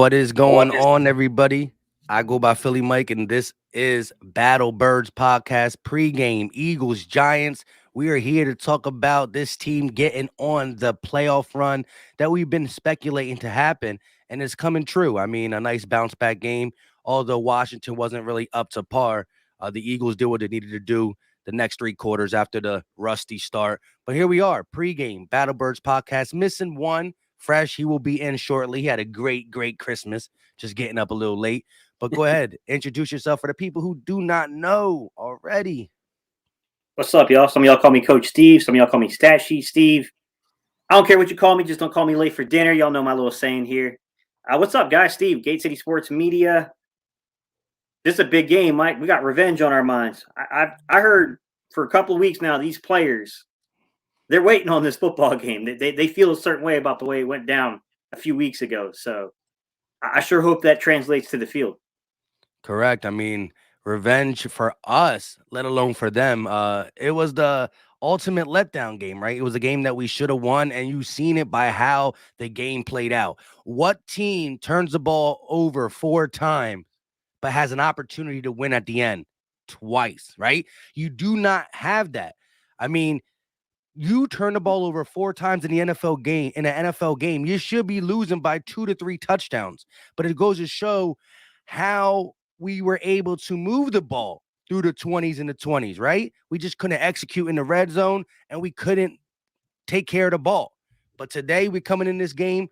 What is going on, everybody? I go by Philly Mike, and this is Battle Birds Podcast pregame Eagles Giants. We are here to talk about this team getting on the playoff run that we've been speculating to happen, and it's coming true. I mean, a nice bounce back game, although Washington wasn't really up to par. The Eagles did what they needed to do the next three quarters after the rusty start. But here we are, pregame Battle Birds Podcast, missing one. Fresh, he will be in shortly. He had a great Christmas, just getting up a little late. But go ahead, introduce yourself for the people who do not know already. What's up, y'all? Some of y'all call me Coach Steve. Some of y'all call me Stat Sheet Steve. I don't care what you call me. Just don't call me late for dinner. Y'all know my little saying here. What's up, guys? Steve, Gate City Sports Media. This is a big game, Mike. We got revenge on our minds. I heard for a couple of weeks now, these players, they're waiting on this football game. They feel a certain way about the way it went down a few weeks ago. So I sure hope that translates to the field. Correct. I mean, revenge for us, let alone for them. It was the ultimate letdown game, right? It was a game that we should have won, and you've seen it by how the game played out. What team turns the ball over 4 times but has an opportunity to win at the end? Twice, right? You do not have that. I mean, you turn the ball over 4 times in the NFL game, you should be losing by 2 to 3 touchdowns. But it goes to show how we were able to move the ball through the 20s and the 20s, right? We just couldn't execute in the red zone, and we couldn't take care of the ball. But today we're coming in this game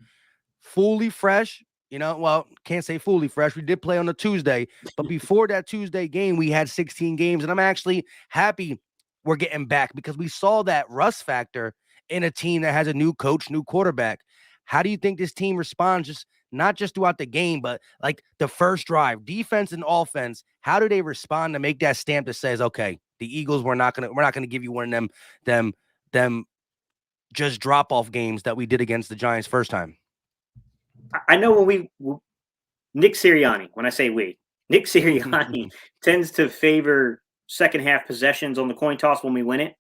fully fresh. Well, can't say fully fresh. We did play on a Tuesday, but before that Tuesday game, we had 16 games, and I'm actually happy we're getting back because we saw that rust factor in a team that has a new coach, new quarterback. How do you think this team responds, just not just throughout the game, but like the first drive, defense and offense? How do they respond to make that stamp that says, okay, the Eagles, we're not gonna give you one of them just drop off games that we did against the Giants first time? I know Nick Sirianni, when I say Nick Sirianni tends to favor second half possessions on the coin toss when we win it.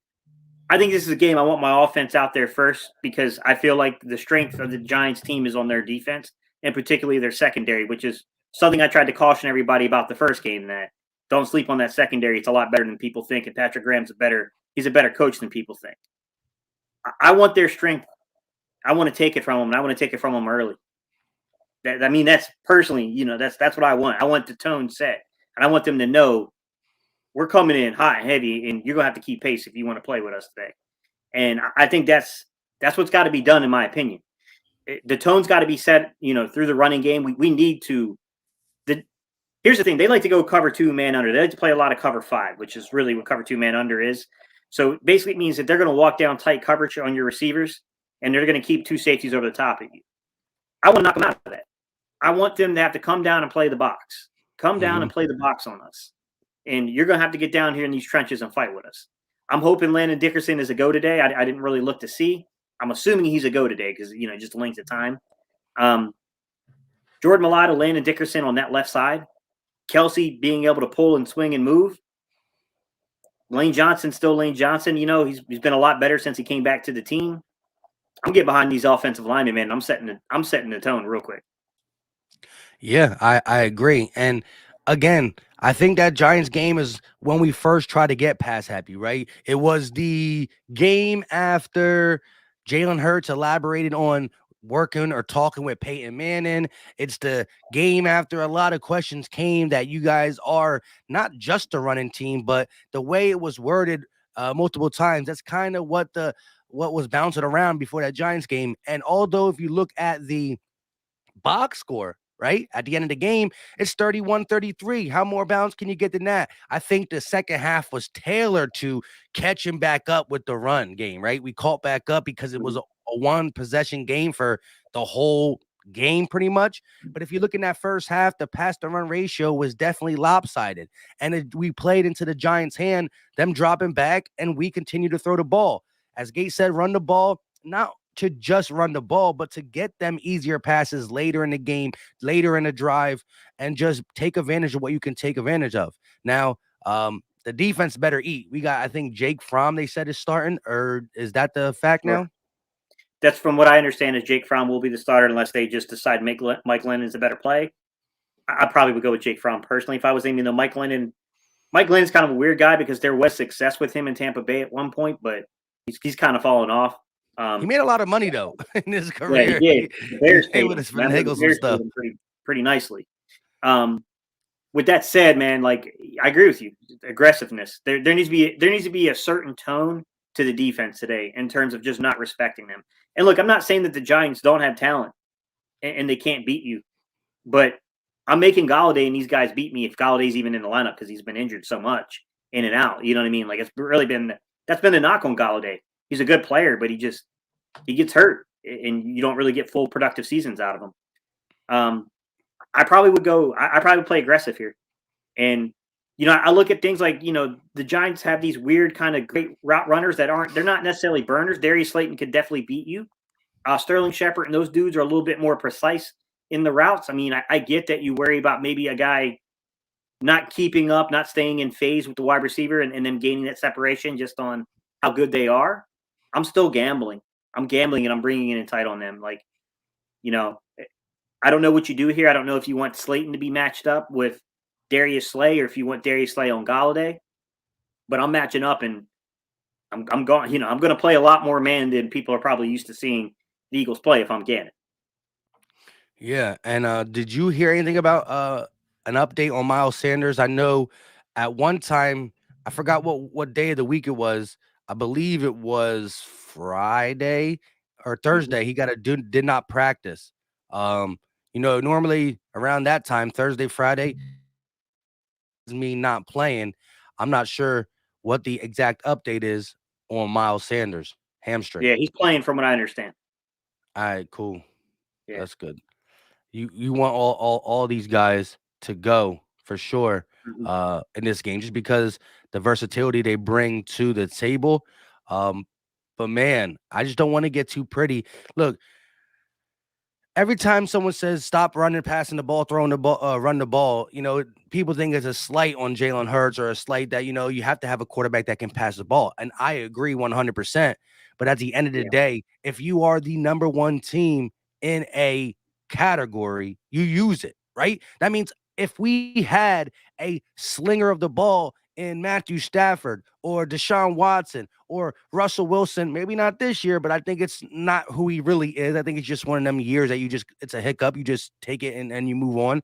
I think this is a game I want my offense out there first because I feel like the strength of the Giants team is on their defense and particularly their secondary, which is something I tried to caution everybody about the first game, that don't sleep on that secondary. It's a lot better than people think. And Patrick Graham's he's a better coach than people think. I want their strength. I want to take it from them, and I want to take it from them early. That's personally, that's what I want. I want the tone set, and I want them to know we're coming in hot and heavy, and you're gonna have to keep pace if you want to play with us today. And I think that's what's got to be done, in my opinion. The tone's got to be set, through the running game. We need to. Here's the thing: they like to go cover 2 man under. They like to play a lot of cover 5, which is really what cover 2 man under is. So basically, it means that they're going to walk down tight coverage on your receivers, and they're going to keep 2 safeties over the top of you. I want to knock them out of that. I want them to have to come down and play the box. Come down and play the box on us. And you're going to have to get down here in these trenches and fight with us. I'm hoping Landon Dickerson is a go today. I didn't really look to see. I'm assuming he's a go today because, just the length of time. Jordan Mailata, Landon Dickerson on that left side. Kelsey being able to pull and swing and move. Lane Johnson, still Lane Johnson. He's been a lot better since he came back to the team. I'm getting behind these offensive linemen, man. I'm setting the tone real quick. Yeah, I agree. And again, I think that Giants game is when we first tried to get pass happy, right? It was the game after Jalen Hurts elaborated on working or talking with Peyton Manning. It's the game after a lot of questions came that you guys are not just a running team, but the way it was worded multiple times, that's kind of what was bouncing around before that Giants game. And although if you look at the box score, right, at the end of the game, it's 31-33. How more bounds can you get than that? I think the second half was tailored to catching back up with the run game, right? We caught back up because it was a 1 possession game for the whole game pretty much. But if you look in that first half, the pass to run ratio was definitely lopsided, and we played into the Giants' hand, them dropping back, and we continue to throw the ball. As Gates said, run the ball, not to just run the ball, but to get them easier passes later in the game, later in the drive, and just take advantage of what you can take advantage of. Now, the defense better eat. We got, I think, Jake Fromm, they said, is starting, or is that the fact now? That's from what I understand is Jake Fromm will be the starter unless they just decide Mike Lennon's a better play. I probably would go with Jake Fromm personally if I was aiming. Though Mike Lennon, Mike Lennon's kind of a weird guy because there was success with him in Tampa Bay at one point, but he's kind of fallen off. He made a lot of money though in his Yeah, he career. did. The He Bears paid able to him. Remember, the finagle some Bears paid stuff. him pretty nicely. Um, with that said, man, like I agree with you. Aggressiveness. There needs to be a certain tone to the defense today in terms of just not respecting them. And look, I'm not saying that the Giants don't have talent and they can't beat you, but I'm making Galladay and these guys beat me if Galladay's even in the lineup because he's been injured so much in and out. You know what I mean? Like it's really been that's been the knock on Galladay. He's a good player, but he gets hurt and you don't really get full productive seasons out of him. I probably would go. I probably would play aggressive here, and I look at things like the Giants have these weird kind of great route runners that they're not necessarily burners. Darius Slayton could definitely beat you. Sterling Shepard and those dudes are a little bit more precise in the routes. I mean, I get that you worry about maybe a guy not keeping up, not staying in phase with the wide receiver and them gaining that separation just on how good they are. I'm still gambling. I'm gambling and I'm bringing in a tight on them. Like, you know, I don't know what you do here. I don't know if you want Slayton to be matched up with Darius Slay or if you want Darius Slay on Galladay, but I'm matching up and I'm going, I'm going to play a lot more man than people are probably used to seeing the Eagles play if I'm Gannon. Yeah, and did you hear anything about an update on Miles Sanders? I know at one time I forgot what day of the week it was. I believe it was Friday or Mm-hmm. Thursday. He got a did not practice. Um, normally around that time, Thursday, Friday, is me not playing. I'm not sure what the exact update is on Miles Sanders hamstring. Yeah, he's playing from what I understand. All right, cool. Yeah. That's good. You want all these guys to go for sure Mm-hmm. in this game just because the versatility they bring to the table. Um, but man, I just don't want to get too pretty. Look, every time someone says stop running, passing the ball, throwing the ball, run the ball, people think it's a slight on Jalen Hurts or a slight that you have to have a quarterback that can pass the ball, and I agree 100%. But at the end of the Yeah. day, if you are the number one team in a category, you use it, right? That means if we had a slinger of the ball in Matthew Stafford or Deshaun Watson or Russell Wilson, maybe not this year, but I think it's not who he really is. I think it's just one of them years that it's a hiccup. You just take it and you move on.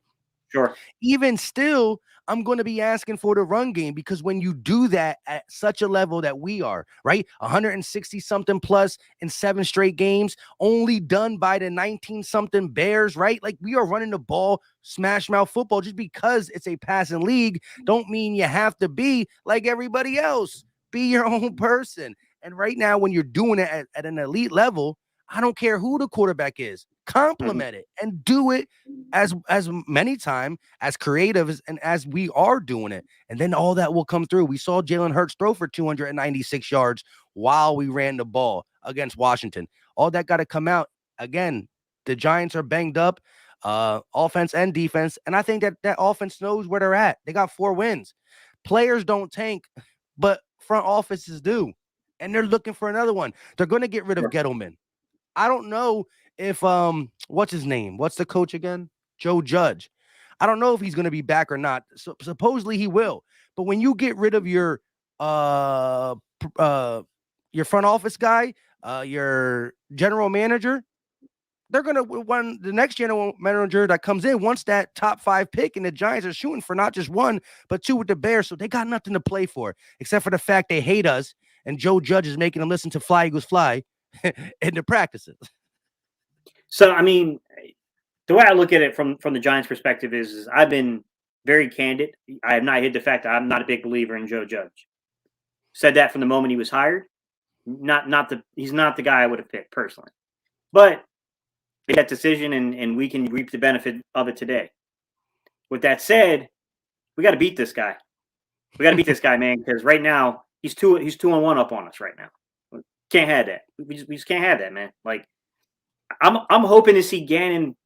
Sure. Even still, I'm going to be asking for the run game because when you do that at such a level that we are, right? 160 something plus in 7 straight games, only done by the 19 something Bears, right? Like we are running the ball, smash mouth football just because it's a passing league. Don't mean you have to be like everybody else. Be your own person. And right now, when you're doing it at an elite level, I don't care who the quarterback is. Mm-hmm. Compliment it and do it as many time as creative and as we are doing it, and then all that will come through. We saw Jalen Hurts throw for 296 yards while we ran the ball against Washington. All that got to come out again. The Giants are banged up, offense and defense, and I think that offense knows where they're at. They got 4 wins. Players don't tank, but front offices do, and they're looking for another one. They're going to get rid of Sure. Gettleman. I don't know if what's his name? What's the coach again? Joe Judge. I don't know if he's going to be back or not. So, supposedly he will. But when you get rid of uh your front office guy, your general manager, they're going to want the next general manager that comes in wants that top 5 pick, and the Giants are shooting for not just 1 but 2 with the Bears, so they got nothing to play for except for the fact they hate us, and Joe Judge is making them listen to Fly Eagles Fly in the practices. So I mean, the way I look at it from the Giants' perspective is I've been very candid. I have not hid the fact that I'm not a big believer in Joe Judge. Said that from the moment he was hired. He's not the guy I would have picked personally. But made that decision and we can reap the benefit of it today. With that said, we got to beat this guy. We got to beat this guy, man, because right now he's 2-1 up on us right now. Can't have that. We just can't have that, man. Like I'm hoping to see Gannon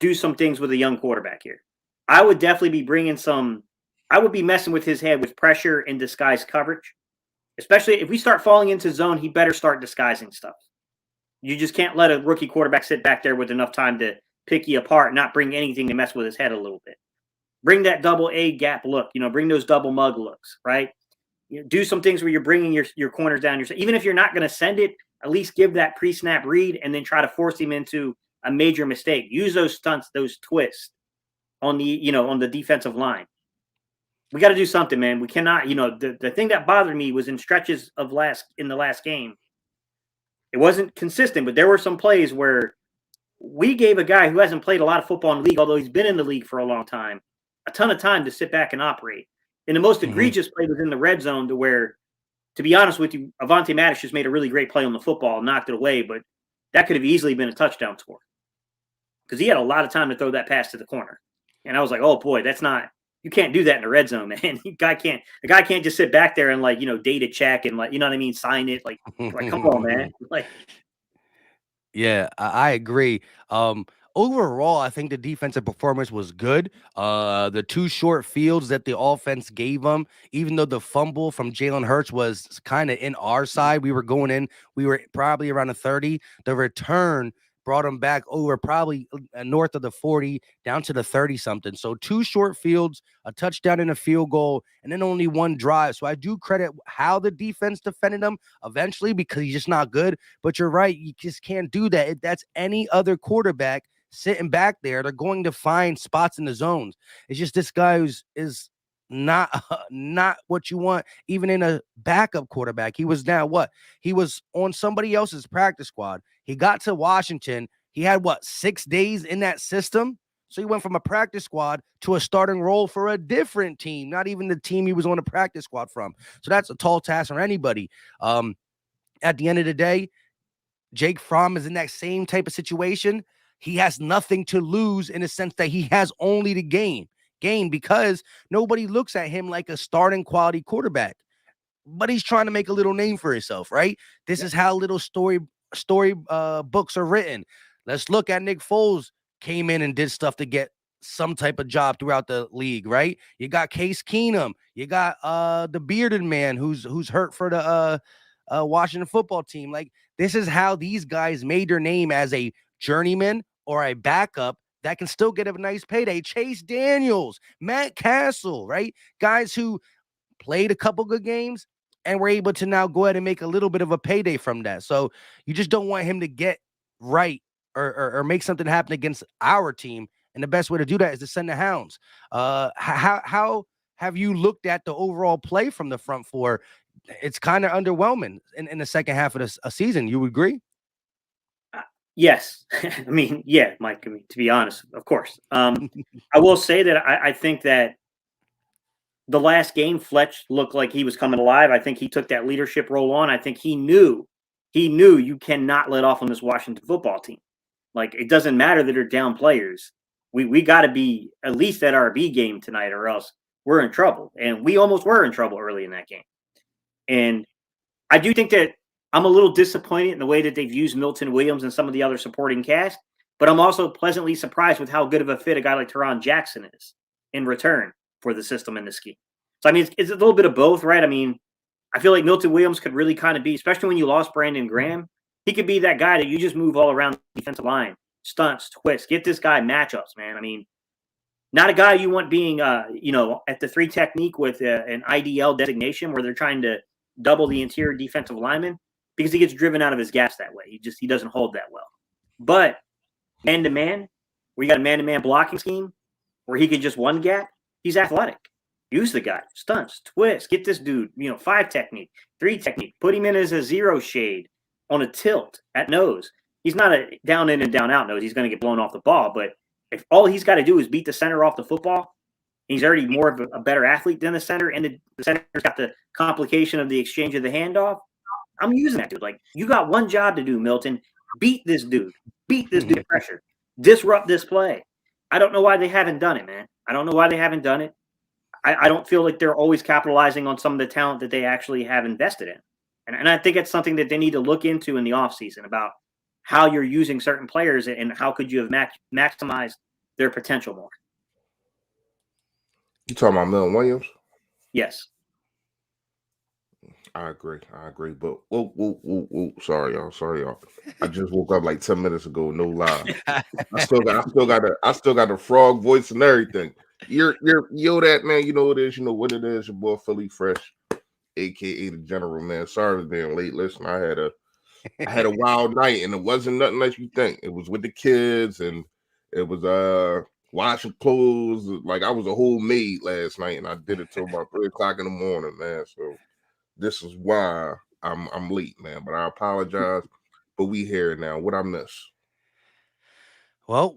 do some things with a young quarterback here. I would definitely be bringing some. I would be messing with his head with pressure and disguised coverage, especially if we start falling into zone. He better start disguising stuff. You just can't let a rookie quarterback sit back there with enough time to pick you apart, not bring anything to mess with his head a little bit. Bring that double A gap look, bring those double mug looks, right? Do some things where you're bringing your corners down. Even if you're not going to send it, at least give that pre-snap read and then try to force him into a major mistake. Use those stunts, those twists on the defensive line. We got to do something, man. We cannot, the thing that bothered me was in stretches of in the last game. It wasn't consistent, but there were some plays where we gave a guy who hasn't played a lot of football in the league, although he's been in the league for a long time, a ton of time to sit back and operate. And the most egregious play was in the red zone to where, to be honest with you, Avonte Maddox just made a really great play on the football, knocked it away, but that could have easily been a touchdown score because he had a lot of time to throw that pass to the corner. And I was like, oh boy, you can't do that in the red zone, man. The guy can't just sit back there and data check and you know what I mean, sign it. Like come on, man. Yeah, I agree. Overall, I think the defensive performance was good. The two short fields that the offense gave them, even though the fumble from Jalen Hurts was kind of in our side, we were probably around a 30. The return brought them back over probably north of the 40 down to the 30 something. So two short fields, a touchdown and a field goal, and then only one drive. So I do credit how the defense defended them eventually because he's just not good. But you're right, you just can't do that. If that's any other quarterback sitting back there, they're going to find spots in the zones. It's just this guy is not not what you want even in a backup quarterback. He was he was on somebody else's practice squad. He got to Washington. He had 6 days in that system. So he went from a practice squad to a starting role for a different team, not even the team he was on a practice squad from. So that's a tall task for anybody. At the end of the day, Jake Fromm is in that same type of situation. He has nothing to lose in the sense that he has only to gain because nobody looks at him like a starting quality quarterback. But he's trying to make a little name for himself, right? This is how little story books are written. Let's look at Nick Foles came in and did stuff to get some type of job throughout the league, right? You got Case Keenum, you got the bearded man who's hurt for the Washington football team. Like this is how these guys made their name as a journeyman or a backup that can still get a nice payday. Chase Daniels, Matt Castle, right? Guys who played a couple good games and were able to now go ahead and make a little bit of a payday from that. So you just don't want him to get right or make something happen against our team. And the best way to do that is to send the hounds. How have you looked at the overall play from the front four? It's kind of underwhelming in the second half of the season. You would agree? Yes. I mean, yeah, Mike, to be honest, of course. I will say that I think that the last game, Fletch looked like he was coming alive. I think he took that leadership role on. I think he knew you cannot let off on this Washington football team. Like, it doesn't matter that they're down players. We got to be at least at our B game tonight or else we're in trouble. And we almost were in trouble early in that game. And I do think that I'm a little disappointed in the way that they've used Milton Williams and some of the other supporting cast, but I'm also pleasantly surprised with how good of a fit a guy like Teron Jackson is in return for the system and the scheme. So, I mean, it's a little bit of both, right? I mean, I feel like Milton Williams could really kind of be, especially when you lost Brandon Graham, he could be that guy that you just move all around the defensive line, stunts, twists, get this guy matchups, man. I mean, not a guy you want being, at the 3 technique with an IDL designation where they're trying to double the interior defensive lineman because he gets driven out of his gaps that way. He doesn't hold that well. But man-to-man, where you got a man-to-man blocking scheme where he could just one gap, he's athletic. Use the guy, stunts, twists, get this dude, 5 technique, 3 technique, put him in as a 0 shade on a tilt at nose. He's not a down in and down out nose. He's going to get blown off the ball. But if all he's got to do is beat the center off the football, he's already more of a better athlete than the center, and the center's got the complication of the exchange of the handoff. I'm using that dude. Like, you got one job to do, Milton. Beat this dude. Beat this dude pressure. Disrupt this play. I don't know why they haven't done it, man. I don't know why they haven't done it. I don't feel like they're always capitalizing on some of the talent that they actually have invested in. And I think it's something that they need to look into in the offseason about how you're using certain players and how could you have maximized their potential more. You talking about Milton Williams? Yes. I agree. I agree. But whoa, whoa, whoa, whoa. Sorry, y'all. Sorry, y'all. I just woke up like 10 minutes ago. No lie. I still got the frog voice and everything. Yo, that man. You know what it is. You know what it is. Your boy Philly Fresh, aka the General, man. Sorry for being late. Listen, I had a wild night, and it wasn't nothing like you think. It was with the kids, and it was washing clothes. Like I was a whole maid last night, and I did it till about 3 o'clock in the morning, man. So this is why I'm late, man. But I apologize. But we here now. What I miss? Well,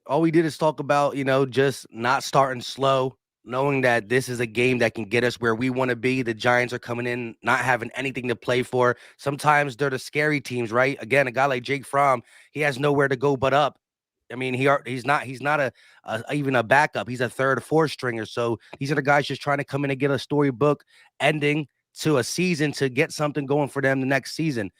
all we did is talk about, just not starting slow, knowing that this is a game that can get us where we want to be. The Giants are coming in not having anything to play for. Sometimes they're the scary teams, right? Again, a guy like Jake Fromm, he has nowhere to go but up. I mean, he's not even a backup. He's a third or fourth stringer. So these are the guys just trying to come in and get a storybook ending to a season to get something going for them the next season.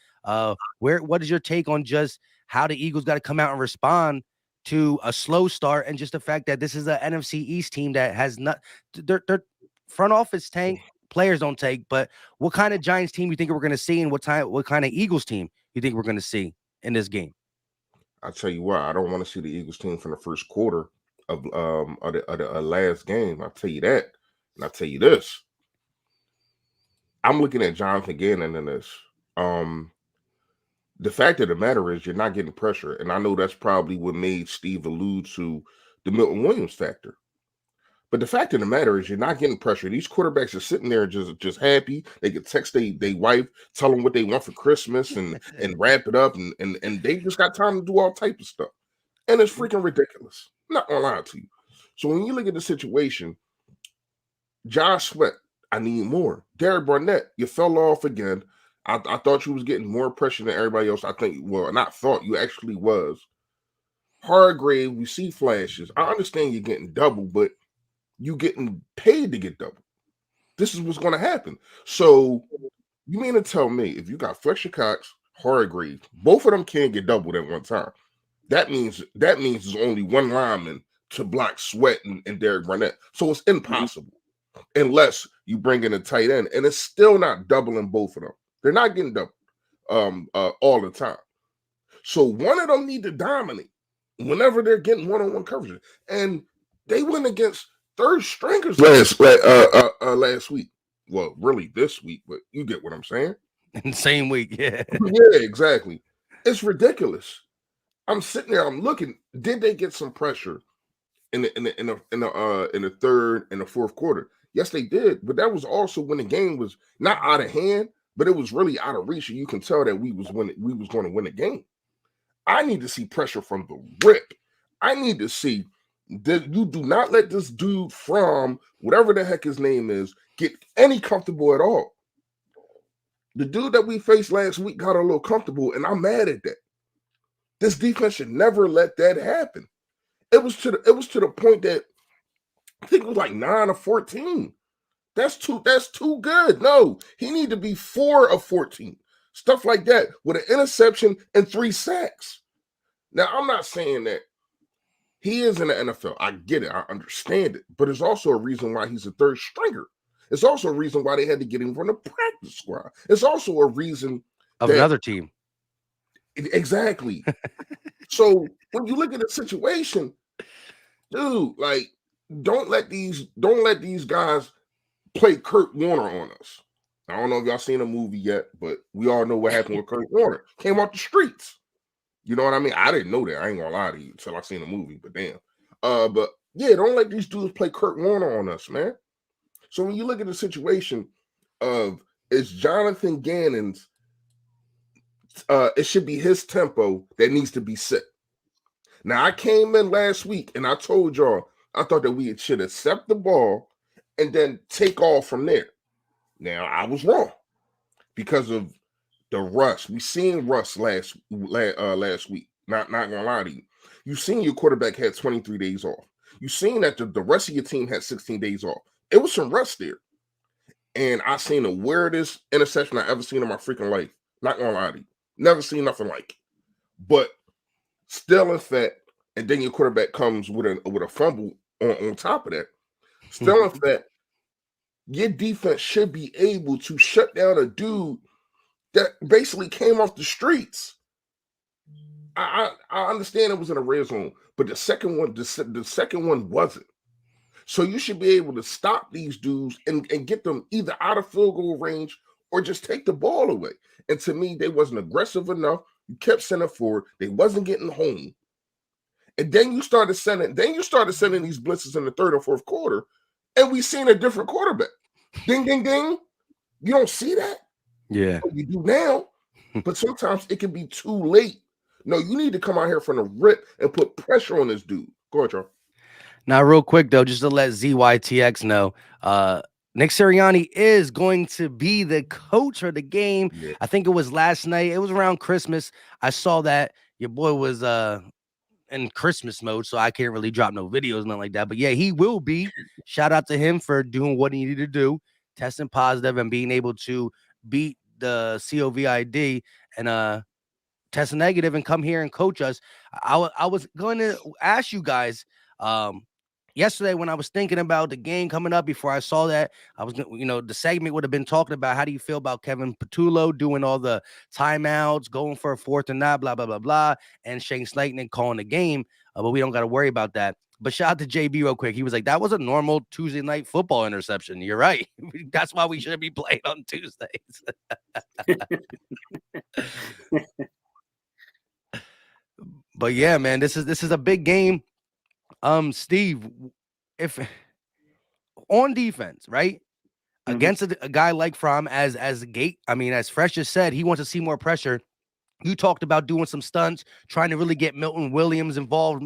What is your take on just how the Eagles got to come out and respond to a slow start and just the fact that this is an NFC East team that has not their front office tank, players don't take. But what kind of Giants team you think we're going to see, and what kind of Eagles team you think we're going to see in this game? I tell you what, I don't want to see the Eagles team from the first quarter of the last game. I'll tell you that, and I'll tell you this. I'm looking at Jonathan Gannon in this. Um, the fact of the matter is you're not getting pressure, and I know that's probably what made Steve allude to the Milton Williams factor. But the fact of the matter is, you're not getting pressure. These quarterbacks are sitting there just happy. They can text they wife, tell them what they want for Christmas, and wrap it up, and they just got time to do all type of stuff, and it's freaking ridiculous. I'm not gonna lie to you. So when you look at the situation, Josh Sweat, I need more. Derek Barnett, you fell off again. I thought you was getting more pressure than everybody else. I think, well, not thought, you actually was. Hargrave, we see flashes. I understand you're getting double, but you getting paid to get double. This is what's going to happen. So you mean to tell me if you got Fletcher Cox, Hargrave, both of them can't get doubled at one time? That means there's only one lineman to block Sweat and Derek Barnett. So it's impossible unless you bring in a tight end, and it's still not doubling both of them. They're not getting doubled all the time. So one of them need to dominate whenever they're getting one-on-one coverage, and they went against third stringers last week. Well, really this week, but you get what I'm saying. In the same week, yeah. Yeah, exactly. It's ridiculous. I'm sitting there. I'm looking. Did they get some pressure in the third and the fourth quarter? Yes, they did. But that was also when the game was not out of hand, but it was really out of reach. And you can tell that we was going to win the game. I need to see pressure from the rip. I need to see that you do not let this dude from whatever the heck his name is get any comfortable at all. The dude that we faced last week got a little comfortable, and I'm mad at that. This defense should never let that happen. It was to the point that I think it was like 9 of 14. That's too good. No, he need to be 4 of 14. Stuff like that with an interception and 3 sacks. Now, I'm not saying that he is in the NFL. I get it. I understand it. But it's also a reason why he's a third stringer. It's also a reason why they had to get him from the practice squad. It's also a reason Of that another team. exactly. So when you look at the situation, dude, like don't let these guys play Kurt Warner on us. I don't know if y'all seen a movie yet, but we all know what happened with Kurt Warner. Came off the streets. You know what I mean? I didn't know that. I ain't gonna lie to you until I seen the movie, but damn. But yeah, don't let these dudes play Kurt Warner on us, man. So when you look at the situation of it's Jonathan Gannon's, it should be his tempo that needs to be set. Now I came in last week and I told y'all I thought that we should accept the ball and then take off from there. Now I was wrong because of the rust. We seen rust last week. Not gonna lie to you. You seen your quarterback had 23 days off. You seen that the rest of your team had 16 days off. It was some rust there. And I seen the weirdest interception I ever seen in my freaking life. Not gonna lie to you. Never seen nothing like it. But still in fact, and then your quarterback comes with a fumble on top of that. Still in fact, your defense should be able to shut down a dude that basically came off the streets. I understand it was in a red zone, but the second one, the second one wasn't. So you should be able to stop these dudes and get them either out of field goal range or just take the ball away. And to me, they wasn't aggressive enough. You kept sending forward. They wasn't getting home. And then you started sending these blitzes in the third or fourth quarter, and we seen a different quarterback. Ding, ding, ding. You don't see that? Yeah. You do now, but sometimes it can be too late. No, you need to come out here from the rip and put pressure on this dude. Go ahead, Charles. Now, real quick though, just to let ZYTX know, Nick Sirianni is going to be the coach for the game. Yeah. I think it was last night. It was around Christmas. I saw that your boy was in Christmas mode, so I can't really drop no videos, nothing like that. But yeah, he will be. Shout out to him for doing what he needed to do, testing positive and being able to beat the COVID and test negative and come here and coach us. I was going to ask you guys yesterday when I was thinking about the game coming up before I saw that, I was, the segment would have been talking about how do you feel about Kevin Patullo doing all the timeouts, going for a fourth and not, blah, blah, blah, blah, and Shane Slayton calling the game, but we don't got to worry about that. But shout out to JB real quick. He was like, that was a normal Tuesday night football interception. You're right. That's why we shouldn't be playing on Tuesdays. But yeah, man, this is a big game. Steve, if on defense, right, against a guy like Fromm as Fresh just said, he wants to see more pressure. You talked about doing some stunts, trying to really get Milton Williams involved,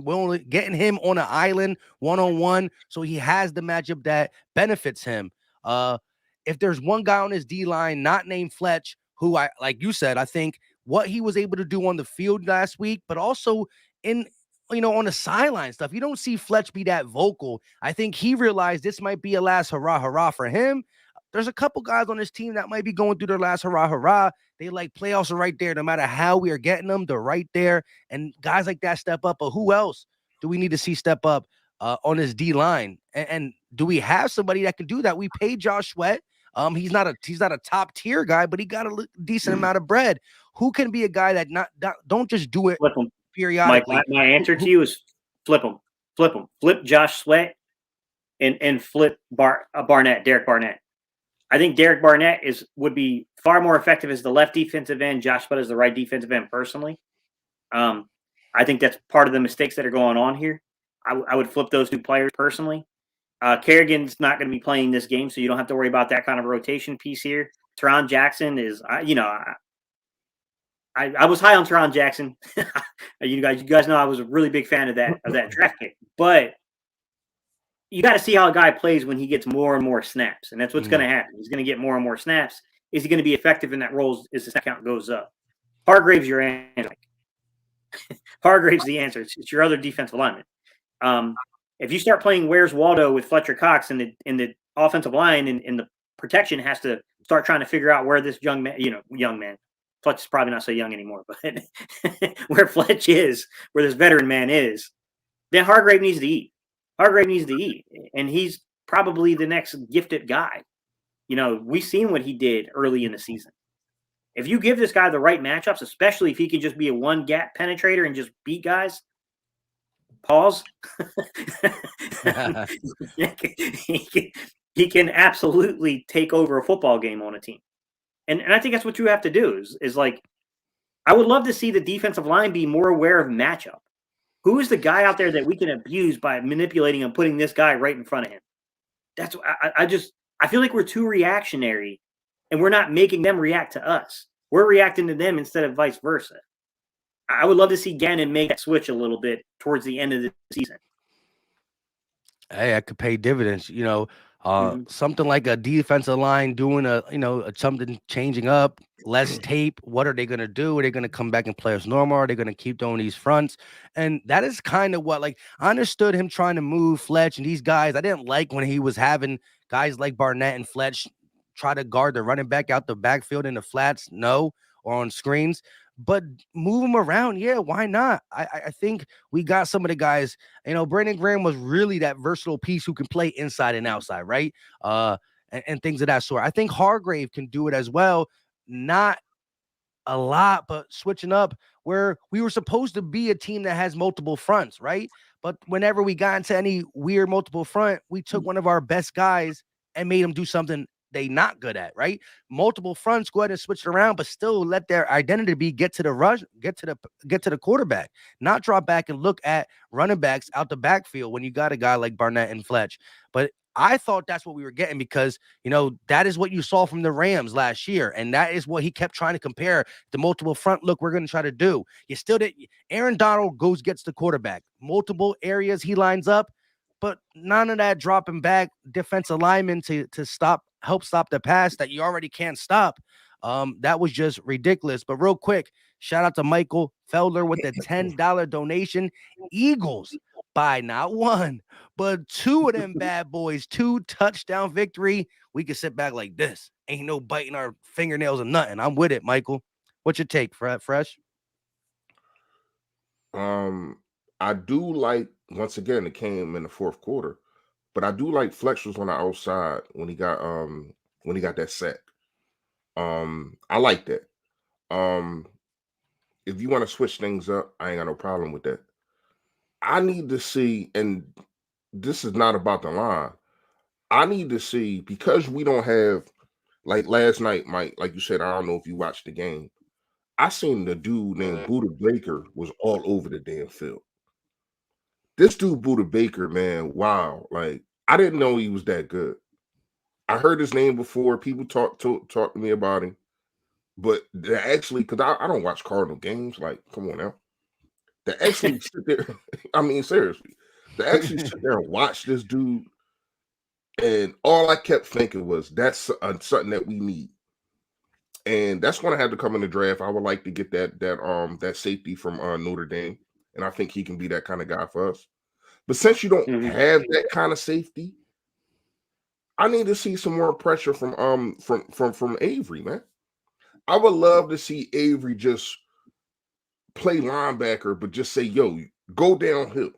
getting him on an island one-on-one, so he has the matchup that benefits him. If there's one guy on his D line not named Fletch, who I like you said, I think what he was able to do on the field last week, but also in on the sideline stuff, you don't see Fletch be that vocal. I think he realized this might be a last hurrah for him. There's a couple guys on this team that might be going through their last hurrah. They like playoffs are right there. No matter how we are getting them, they're right there. And guys like that step up. But who else do we need to see step up on this D line? And do we have somebody that can do that? We paid Josh Sweat. He's not a top tier guy, but he got a decent amount of bread. Who can be a guy that don't just do it periodically? Mike, my answer to you is flip him. Flip Josh Sweat and flip Derek Barnett. I think Derek Barnett would be far more effective as the left defensive end. Josh Sweat is the right defensive end personally. I think that's part of the mistakes that are going on here. I would flip those two players personally. Kerrigan's not going to be playing this game, so you don't have to worry about that kind of rotation piece here. Teron Jackson is, I was high on Teron Jackson. you guys know I was a really big fan of that draft pick. But you got to see how a guy plays when he gets more and more snaps, and that's what's going to happen. He's going to get more and more snaps. Is he going to be effective in that role as the snap count goes up? Hargrave's your answer. Hargrave's the answer. It's your other defensive lineman. If you start playing Where's Waldo with Fletcher Cox in the offensive line and the protection has to start trying to figure out where this young man, Fletch is probably not so young anymore, but where Fletch is, where this veteran man is, then Hargrave needs to eat. And he's probably the next gifted guy. We've seen what he did early in the season. If you give this guy the right matchups, especially if he can just be a one gap penetrator and just beat guys, pause. he can absolutely take over a football game on a team. And I think that's what you have to do is like, I would love to see the defensive line be more aware of matchup. Who is the guy out there that we can abuse by manipulating and putting this guy right in front of him? That's I feel like we're too reactionary and we're not making them react to us. We're reacting to them instead of vice versa. I would love to see Gannon make that switch a little bit towards the end of the season. Hey, I could pay dividends, something like a defensive line doing something changing up, less tape. What are they going to do? Are they going to come back and play as normal? Are they going to keep doing these fronts? And that is kind of what, I understood him trying to move Fletch and these guys. I didn't like when he was having guys like Barnett and Fletch try to guard the running back out the backfield in the flats, or on screens. But move them around, yeah, why not? I think we got some of the guys. Brandon Graham was really that versatile piece who can play inside and outside, right? and things of that sort. I think Hargrave can do it as well. Not a lot, but switching up where we were supposed to be a team that has multiple fronts, right? But whenever we got into any weird multiple front, we took one of our best guys and made them do something they not good at, right? Multiple fronts, go ahead and switch it around, but still let their identity be get to the rush, get to the quarterback, not drop back and look at running backs out the backfield when you got a guy like Barnett and Fletch. But I thought that's what we were getting because, that is what you saw from the Rams last year. And that is what he kept trying to compare the multiple front look we're going to try to do. You still did. Aaron Donald gets the quarterback, multiple areas he lines up, but none of that dropping back defensive lineman to help stop the pass that you already can't stop. That was just ridiculous. But real quick, shout out to Michael Felder with the $10 donation. Eagles by not one, but two of them bad boys, 2 touchdown victory. We can sit back like this. Ain't no biting our fingernails or nothing. I'm with it, Michael. What's your take, Fresh? I do like, once again, it came in the fourth quarter, but I do like Flex was on the outside when he got that sack. I like that. If you want to switch things up, I ain't got no problem with that. I need to see, and this is not about the line. I need to see, because we don't have, like last night, Mike, like you said, I don't know if you watched the game. I seen the dude named Buda Baker was all over the damn field. This dude, Buda Baker, man, wow. Like, I didn't know he was that good. I heard his name before. People talk to me about him. But they actually, because I don't watch Cardinal games. Like, come on now. They actually sit there. I mean, seriously. They actually sit there and watch this dude. And all I kept thinking was, that's something that we need. And that's going to have to come in the draft. I would like to get that safety from Notre Dame. And I think he can be that kind of guy for us. But since you don't have that kind of safety, I need to see some more pressure from Avery, man. I would love to see Avery just play linebacker, but just say, yo, go downhill.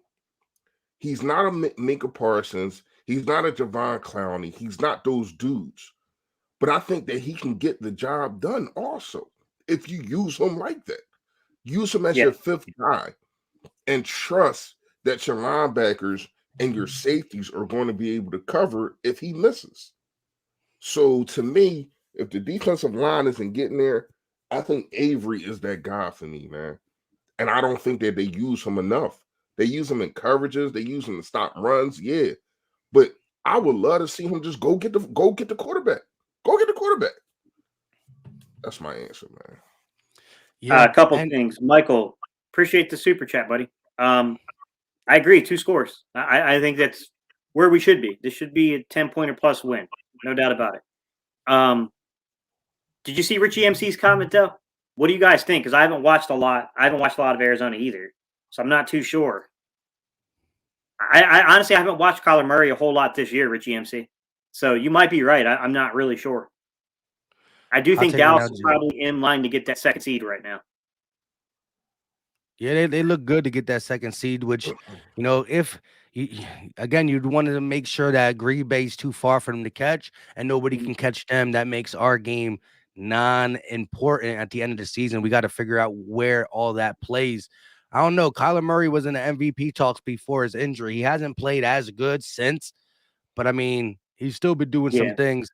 He's not a Minka Parsons. He's not a Javon Clowney. He's not those dudes. But I think that he can get the job done also if you use him like that. Use him as your fifth guy and trust that your linebackers and your safeties are going to be able to cover if he misses. So to me, if the defensive line isn't getting there, I think Avery is that guy for me, man. And I don't think that they use him enough. They use him in coverages. They use him to stop runs. Yeah. But I would love to see him just go get the quarterback. Go get the quarterback. That's my answer, man. Yeah, a couple things. Michael, appreciate the super chat, buddy. I agree. 2 scores. I think that's where we should be. This should be a 10-pointer plus win. No doubt about it. Did you see Richie MC's comment, though? What do you guys think? Because I haven't watched a lot. I haven't watched a lot of Arizona either. So I'm not too sure. I honestly haven't watched Kyler Murray a whole lot this year, Richie MC. So you might be right. I'm not really sure. I do think Dallas is probably in line to get that second seed right now. Yeah, they look good to get that second seed, which, if you'd wanted to make sure that Green Bay's too far for them to catch and nobody can catch them. That makes our game non-important at the end of the season. We got to figure out where all that plays. I don't know. Kyler Murray was in the MVP talks before his injury. He hasn't played as good since, but I mean, he's still been doing some things.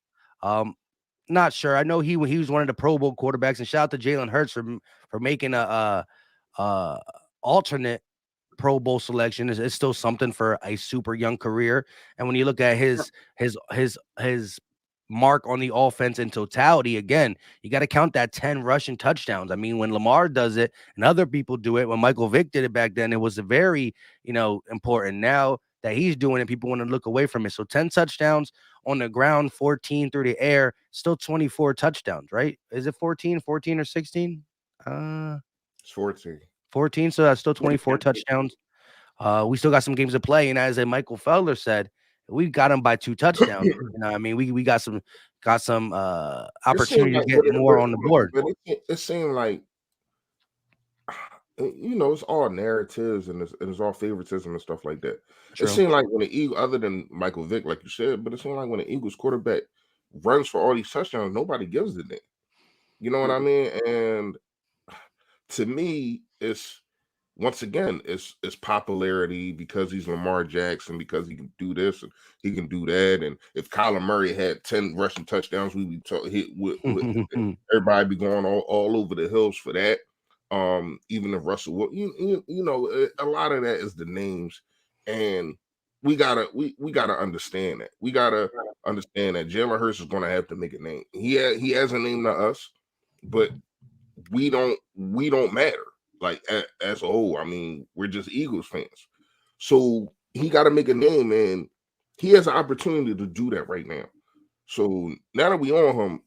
Not sure. I know he was one of the Pro Bowl quarterbacks, and shout out to Jalen Hurts for making a alternate Pro Bowl selection. Is still something for a super young career. And when you look at his mark on the offense in totality, again, you got to count that 10 rushing touchdowns. I mean, when Lamar does it and other people do it, when Michael Vick did it back then, it was a very, important. Now that he's doing it, people want to look away from it. So 10 touchdowns on the ground, 14 through the air, still 24 touchdowns, right? Is it 14 or 16? It's 14. 14, so that's still 24 touchdowns. We still got some games to play, and as Michael Felder said, we got him by 2 touchdowns. I mean, we got some opportunity to get more on the board. But it seemed like, it's all narratives and it's all favoritism and stuff like that. True. It seemed like when the Eagles, other than Michael Vick, like you said, but it seemed like when the Eagles quarterback runs for all these touchdowns, nobody gives a damn. You know what I mean? And to me, it's once again, it's popularity because he's Lamar Jackson, because he can do this and he can do that. And if Kyler Murray had 10 rushing touchdowns, we would hit with everybody be going all over the hills for that. Even if Russell, you know, a lot of that is the names, and we gotta understand that. We gotta understand that Jalen Hurts is gonna have to make a name. He has a name to us, but we don't matter like as a whole. I mean, we're just Eagles fans, so he got to make a name, and he has an opportunity to do that right now. So now that we on him,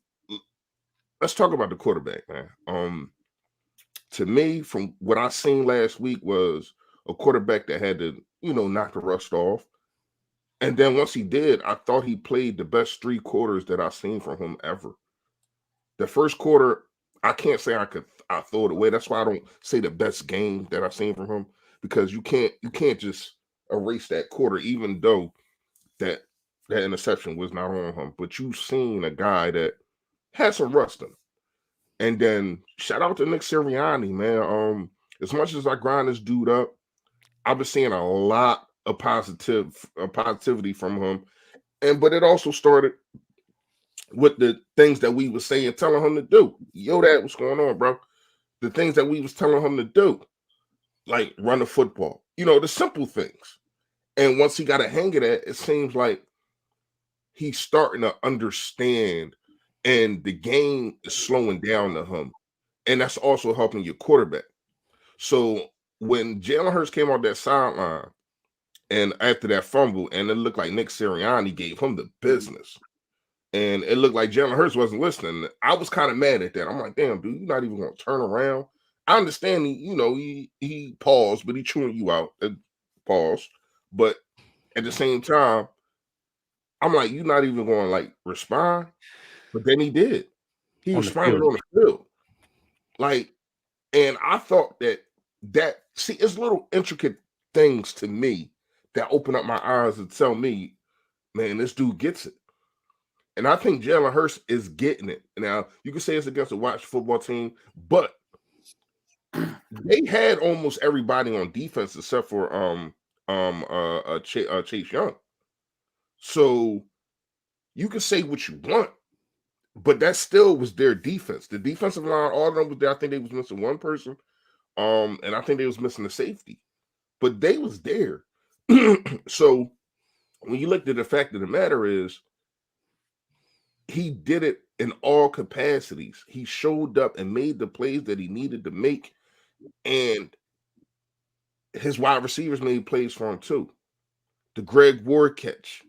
let's talk about the quarterback, man. To me, from what I seen last week, was a quarterback that had to, knock the rust off. And then once he did, I thought he played the best 3 quarters that I've seen from him ever. The first quarter, I can't say I throw it away. That's why I don't say the best game that I've seen from him, because you can't just erase that quarter, even though that interception was not on him. But you've seen a guy that had some rust in him. And then shout out to Nick Sirianni, man. As much as I grind this dude up, I've been seeing a lot of positivity from him. But it also started with the things that we were saying, telling him to do. Yo, that what's going on, bro? The things that we was telling him to do, like run the football, the simple things. And once he got a hang of that, it seems like he's starting to understand, and the game is slowing down to him. And that's also helping your quarterback. So when Jalen Hurts came on that sideline, and after that fumble, and it looked like Nick Sirianni gave him the business, and it looked like Jalen Hurts wasn't listening, I was kind of mad at that. I'm like, damn, dude, you're not even going to turn around. I understand he paused, but he chewing you out. Pause. But at the same time, I'm like, you're not even going to like respond. But then he did. He On the responded field. on the field. Like, and I thought that see, it's little intricate things to me that open up my eyes and tell me, man, this dude gets it. And I think Jalen Hurts is getting it. Now, you can say it's against a watch football team, but they had almost everybody on defense except for Chase Young. So you can say what you want, but that still was their defense. The defensive line, all of them was there. I think they was missing one person. And I think they was missing a safety. But they was there. So when you look at the fact of the matter is, he did it in all capacities. He showed up and made the plays that he needed to make, and his wide receivers made plays for him too. The Greg Ward catch,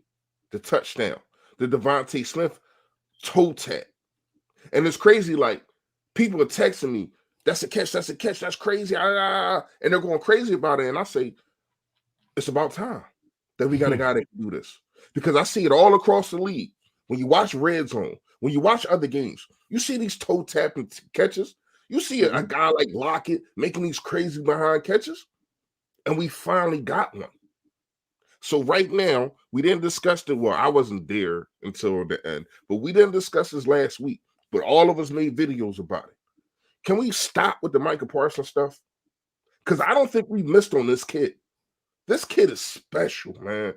the touchdown, the Devontae Smith toe tap. And it's crazy, like, people are texting me, that's a catch, that's crazy, and they're going crazy about it. And I say, it's about time that we got a guy that can do this. Because I see it all across the league. When you watch Red Zone, when you watch other games, you see these toe tapping catches. You see a guy like Lockett making these crazy behind catches, and we finally got one. So right now, we didn't discuss it. Well, I wasn't there until the end, but we didn't discuss this last week. But all of us made videos about it. Can we stop with the Micah Parsons stuff? Because I don't think we missed on this kid. This kid is special, man.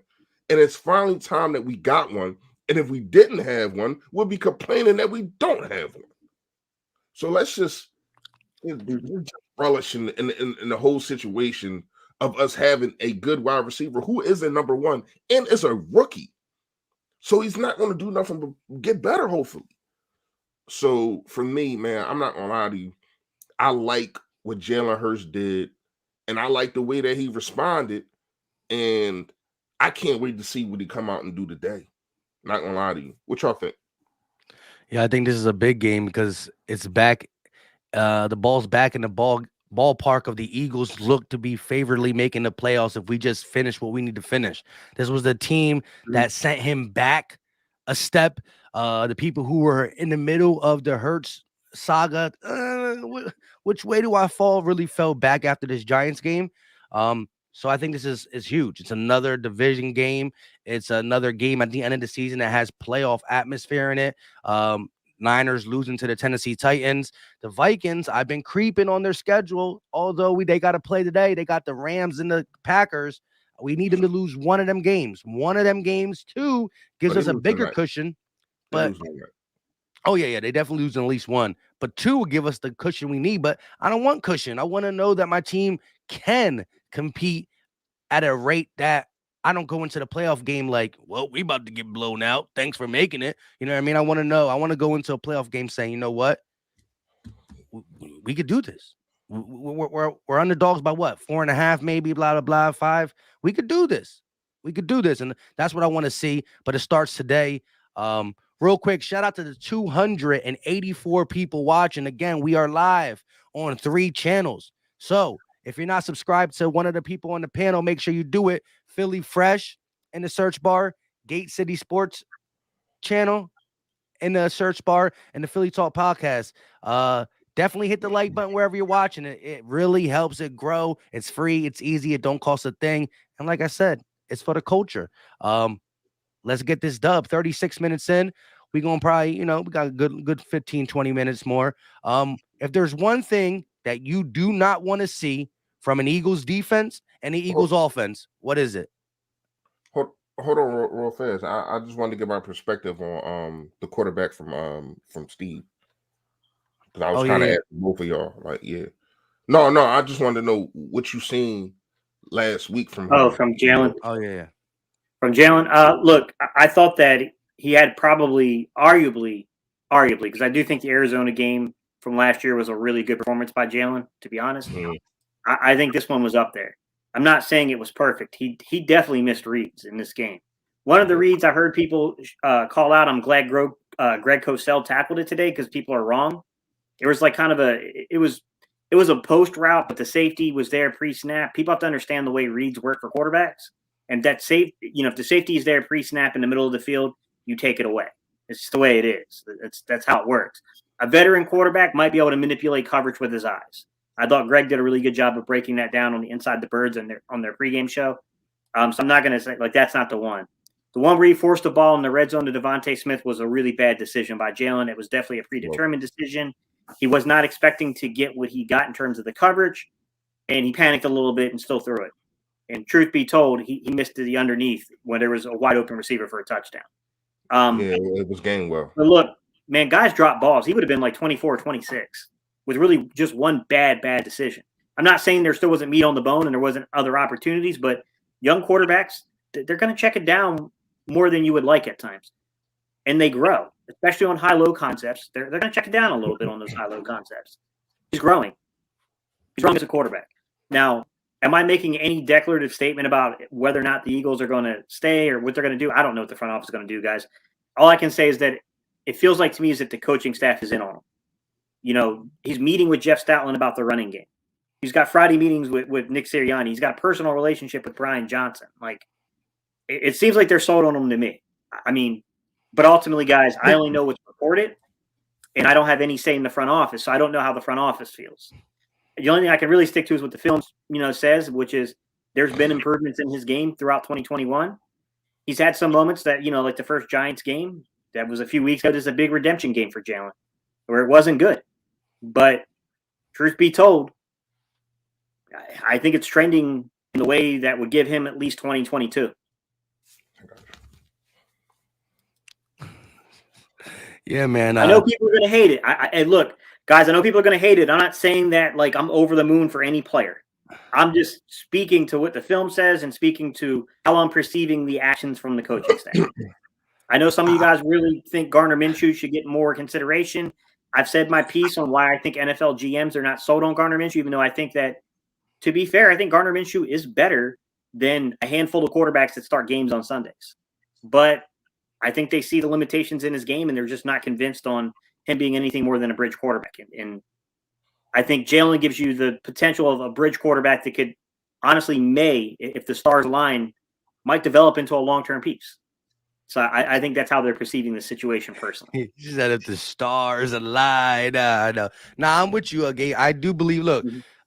And it's finally time that we got one. And if we didn't have one, we'll be complaining that we don't have one. So let's just relish in the whole situation of us having a good wide receiver who is a number one and is a rookie. So he's not going to do nothing but get better, hopefully. So for me, man, I'm not going to lie to you. I like what Jalen Hurts did, and I like the way that he responded. And I can't wait to see what he come out and do today. Not gonna lie to you. What y'all think? Yeah, I think this is a big game because it's back. The ball's back in the ballpark of the Eagles. Look to be favorably making the playoffs if we just finish what we need to finish. This was the team that sent him back a step. The people who were in the middle of the Hurts saga, which way do I fall? Really fell back after this Giants game. So I think this is huge. It's another division game. It's another game at the end of the season that has playoff atmosphere in it. Niners losing to the Tennessee Titans. The Vikings, I've been creeping on their schedule. Although they got to play today. They got the Rams and the Packers. We need them to lose one of them games. One of them games, too, gives us a bigger cushion. But oh, yeah, they definitely lose at least one. But two will give us the cushion we need. But I don't want cushion. I want to know that my team can compete at a rate that I don't go into the playoff game like, well, we about to get blown out. Thanks for making it. You know what I mean? I want to know. I want to go into a playoff game saying, you know what? We could do this. We're underdogs by what? 4.5, maybe, blah, blah, blah, 5. We could do this. We could do this. And that's what I want to see. But it starts today. Real quick, shout out to the 284 people watching. Again, we are live on 3 channels. So if you're not subscribed to one of the people on the panel, make sure you do it. Philly Fresh in the search bar, Gate City Sports channel in the search bar, and the Philly Talk podcast. Definitely hit the like button wherever you're watching it. It really helps it grow. It's free. It's easy. It don't cost a thing. And like I said, it's for the culture. Let's get this dub. 36 minutes in. We're going to probably, we got a good 15, 20 minutes more. If there's one thing that you do not want to see from an Eagles defense and the Eagles offense, what is it? Hold on real fast. I just wanted to get my perspective on the quarterback from Steve. Because I was kind of asking both of y'all. Like, yeah. No, I just wanted to know what you seen last week from him. From Jalen. Oh, yeah. From Jalen. Look, I thought that he had probably, arguably, because I do think the Arizona game from last year was a really good performance by Jalen, to be honest. Mm-hmm. I think this one was up there. I'm not saying it was perfect. He definitely missed reads in this game. One of the reads I heard people call out, I'm glad Greg Cosell tackled it today because people are wrong. It was like it was a post route, but the safety was there pre-snap. People have to understand the way reads work for quarterbacks. And that if the safety is there pre-snap in the middle of the field, you take it away. It's just the way it is. That's how it works. A veteran quarterback might be able to manipulate coverage with his eyes. I thought Greg did a really good job of breaking that down on the Inside the Birds and on their pregame show. So I'm not going to say that's not the one. The one where he forced the ball in the red zone to Devontae Smith was a really bad decision by Jalen. It was definitely a predetermined decision. He was not expecting to get what he got in terms of the coverage, and he panicked a little bit and still threw it. And truth be told, he missed the underneath when there was a wide open receiver for a touchdown. It was game well. But look, man, guys drop balls. He would have been like 24 or 26 with really just one bad decision. I'm not saying there still wasn't meat on the bone and there wasn't other opportunities, but young quarterbacks, they're going to check it down more than you would like at times. And they grow, especially on high-low concepts. They're going to check it down a little bit on those high-low concepts. He's growing. He's growing as a quarterback. Now, am I making any declarative statement about whether or not the Eagles are going to stay or what they're going to do? I don't know what the front office is going to do, guys. All I can say is that it feels like to me is that the coaching staff is in on him. He's meeting with Jeff Stoutland about the running game. He's got Friday meetings with Nick Sirianni. He's got a personal relationship with Brian Johnson. Like, it seems like they're sold on him to me. I mean, but ultimately, guys, I only know what's reported, and I don't have any say in the front office, so I don't know how the front office feels. The only thing I can really stick to is what the film, says, which is there's been improvements in his game throughout 2021. He's had some moments that, like the first Giants game, that was a few weeks ago, there's a big redemption game for Jalen, where it wasn't good. But truth be told, I think it's trending in the way that would give him at least 2022. Yeah, man. I know people are going to hate it. And look, guys, I know people are going to hate it. I'm not saying that like I'm over the moon for any player. I'm just speaking to what the film says and speaking to how I'm perceiving the actions from the coaching staff. I know some of you guys really think Gardner Minshew should get more consideration. I've said my piece on why I think NFL GMs are not sold on Gardner Minshew, even though I think that, to be fair, I think Gardner Minshew is better than a handful of quarterbacks that start games on Sundays. But I think they see the limitations in his game, and they're just not convinced on him being anything more than a bridge quarterback. And I think Jalen gives you the potential of a bridge quarterback that could honestly if the stars align, might develop into a long-term piece. So I think that's how they're perceiving the situation personally. He said if the stars align. No, I'm with you, Gabe. I do believe, look,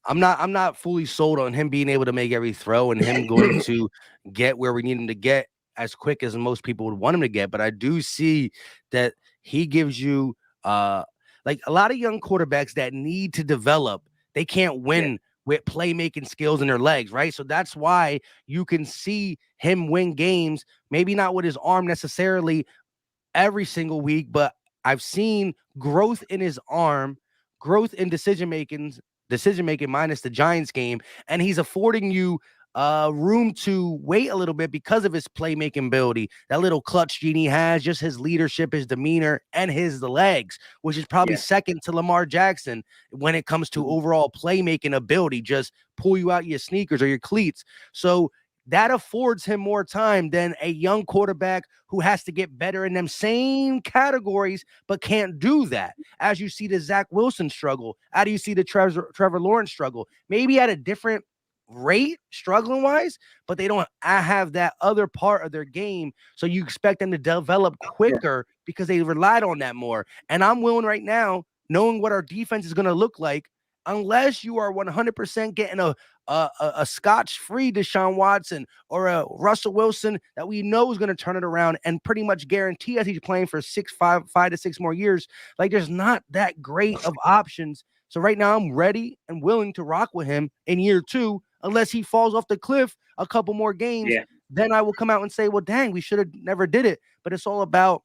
I'm not fully sold on him being able to make every throw and him going to get where we need him to get as quick as most people would want him to get. But I do see that he gives you like a lot of young quarterbacks that need to develop, they can't Yeah. win with playmaking skills in their legs, right? So that's why you can see him win games, maybe not with his arm necessarily every single week, but I've seen growth in his arm, growth in decision making minus the Giants game, and he's affording you room to wait a little bit because of his playmaking ability. That little clutch gene he has, just his leadership, his demeanor, and his legs, which is probably Yeah. second to Lamar Jackson when it comes to overall playmaking ability. Just pull you out your sneakers or your cleats. So that affords him more time than a young quarterback who has to get better in them same categories, but can't do that. As you see the Zach Wilson struggle, how do you see the Trevor Lawrence struggle? Maybe at a different rate, struggling wise, but they don't have that other part of their game. So you expect them to develop Yeah. quicker because they relied on that more. And I'm willing right now, knowing what our defense is going to look like, unless you are 100% getting a scotch-free Deshaun Watson or a Russell Wilson that we know is going to turn it around and pretty much guarantee us he's playing for 5 to 6 more years. Like there's not that great of options. So right now I'm ready and willing to rock with him in year 2, unless he falls off the cliff a couple more games. Yeah. Then I will come out and say, well, dang, we should have never did it. But it's all about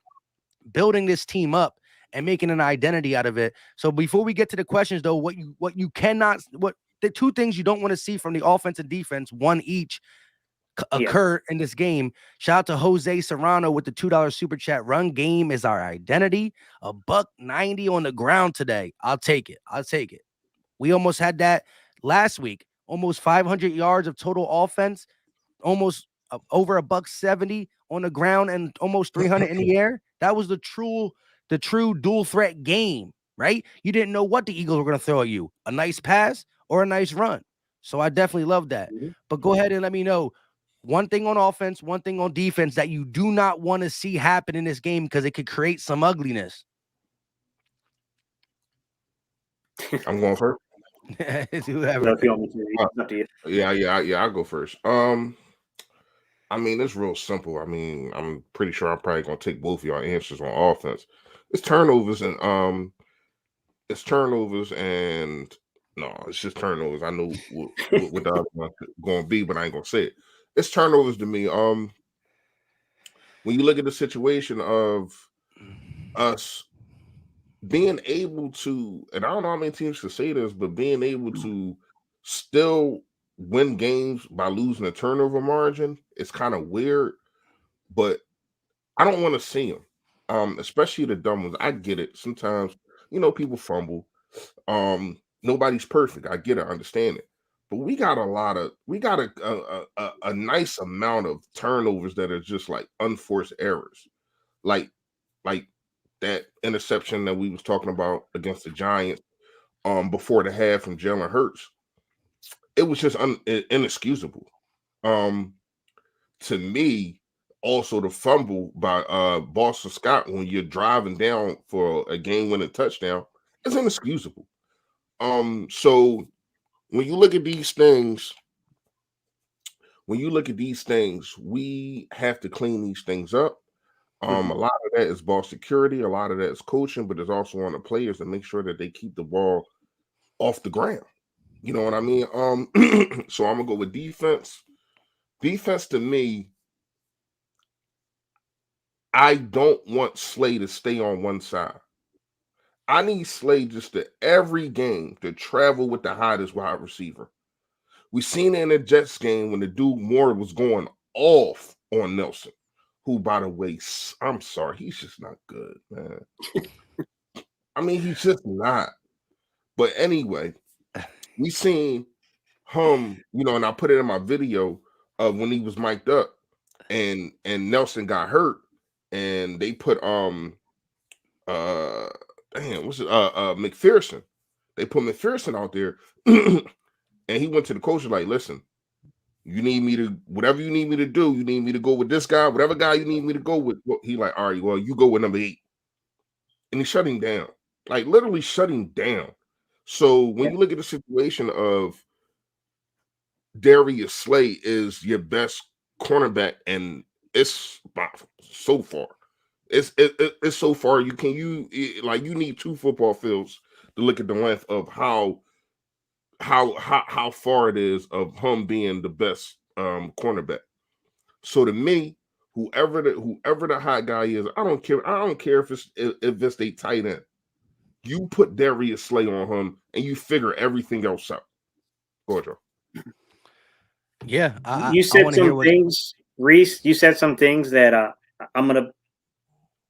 building this team up and making an identity out of it. So before we get to the questions, though, what you cannot, what the two things you don't want to see from the offense and defense, one each, Yeah. occur in this game. Shout out to Jose Serrano with the $2 super chat. Run game is our identity. $190 on the ground today. I'll take it. We almost had that last week. Almost 500 yards of total offense, almost over $170 on the ground and almost 300 in the air. That was the true dual threat game, right? You didn't know what the Eagles were going to throw at you, a nice pass or a nice run. So I definitely love that. Mm-hmm. But go ahead and let me know one thing on offense, one thing on defense that you do not want to see happen in this game because it could create some ugliness. I'm going first. Whoever. If you want me to, it's up to you. Yeah. I'll go first. I mean, it's real simple. I mean, I'm pretty sure I'm probably gonna take both of y'all answers on offense. It's turnovers and no, it's just turnovers. I know what the other one gonna be, but I ain't gonna say it. It's turnovers to me. When you look at the situation of us being able to, and I don't know how many teams should say this, but being able to still win games by losing a turnover margin, it's kind of weird. But I don't want to see them, especially the dumb ones. I get it. Sometimes, people fumble. Nobody's perfect. I get it. I understand it. But we got a nice amount of turnovers that are just like unforced errors, like like that interception that we was talking about against the Giants, before the half from Jalen Hurts. It was just inexcusable. Um, to me, also the fumble by Boston Scott when you're driving down for a game-winning touchdown is inexcusable. So when you look at these things, we have to clean these things up. A lot of that is ball security, a lot of that is coaching, but it's also on the players to make sure that they keep the ball off the ground. You know what I mean? So I'm gonna go with defense. Defense to me, I don't want Slay to stay on one side. I need Slay just to every game to travel with the hottest wide receiver. We seen it in the Jets game when the dude Moore was going off on Nelson, who, by the way, I'm sorry, he's just not good, man. I mean, he's just not. But anyway, we seen him, and I put it in my video of when he was mic'd up and Nelson got hurt and they put McPherson. They put McPherson out there and he went to the coach like, listen, you need me to, whatever you need me to do, you need me to go with this guy, whatever guy you need me to go with. Well, he like, all right, well, you go with number 8. And he shut him down. Like literally shut him down. So when you look at the situation of Darius Slay is your best cornerback, and it's so far. It's so far. You need two football fields to look at the length of how far it is of him being the best cornerback. So to me, whoever the hot guy is, I don't care. I don't care if it's a tight end. You put Darius Slay on him, and you figure everything else out. Go ahead, Joe. Yeah, You I said want to hear some what. things, Reese. You said some things that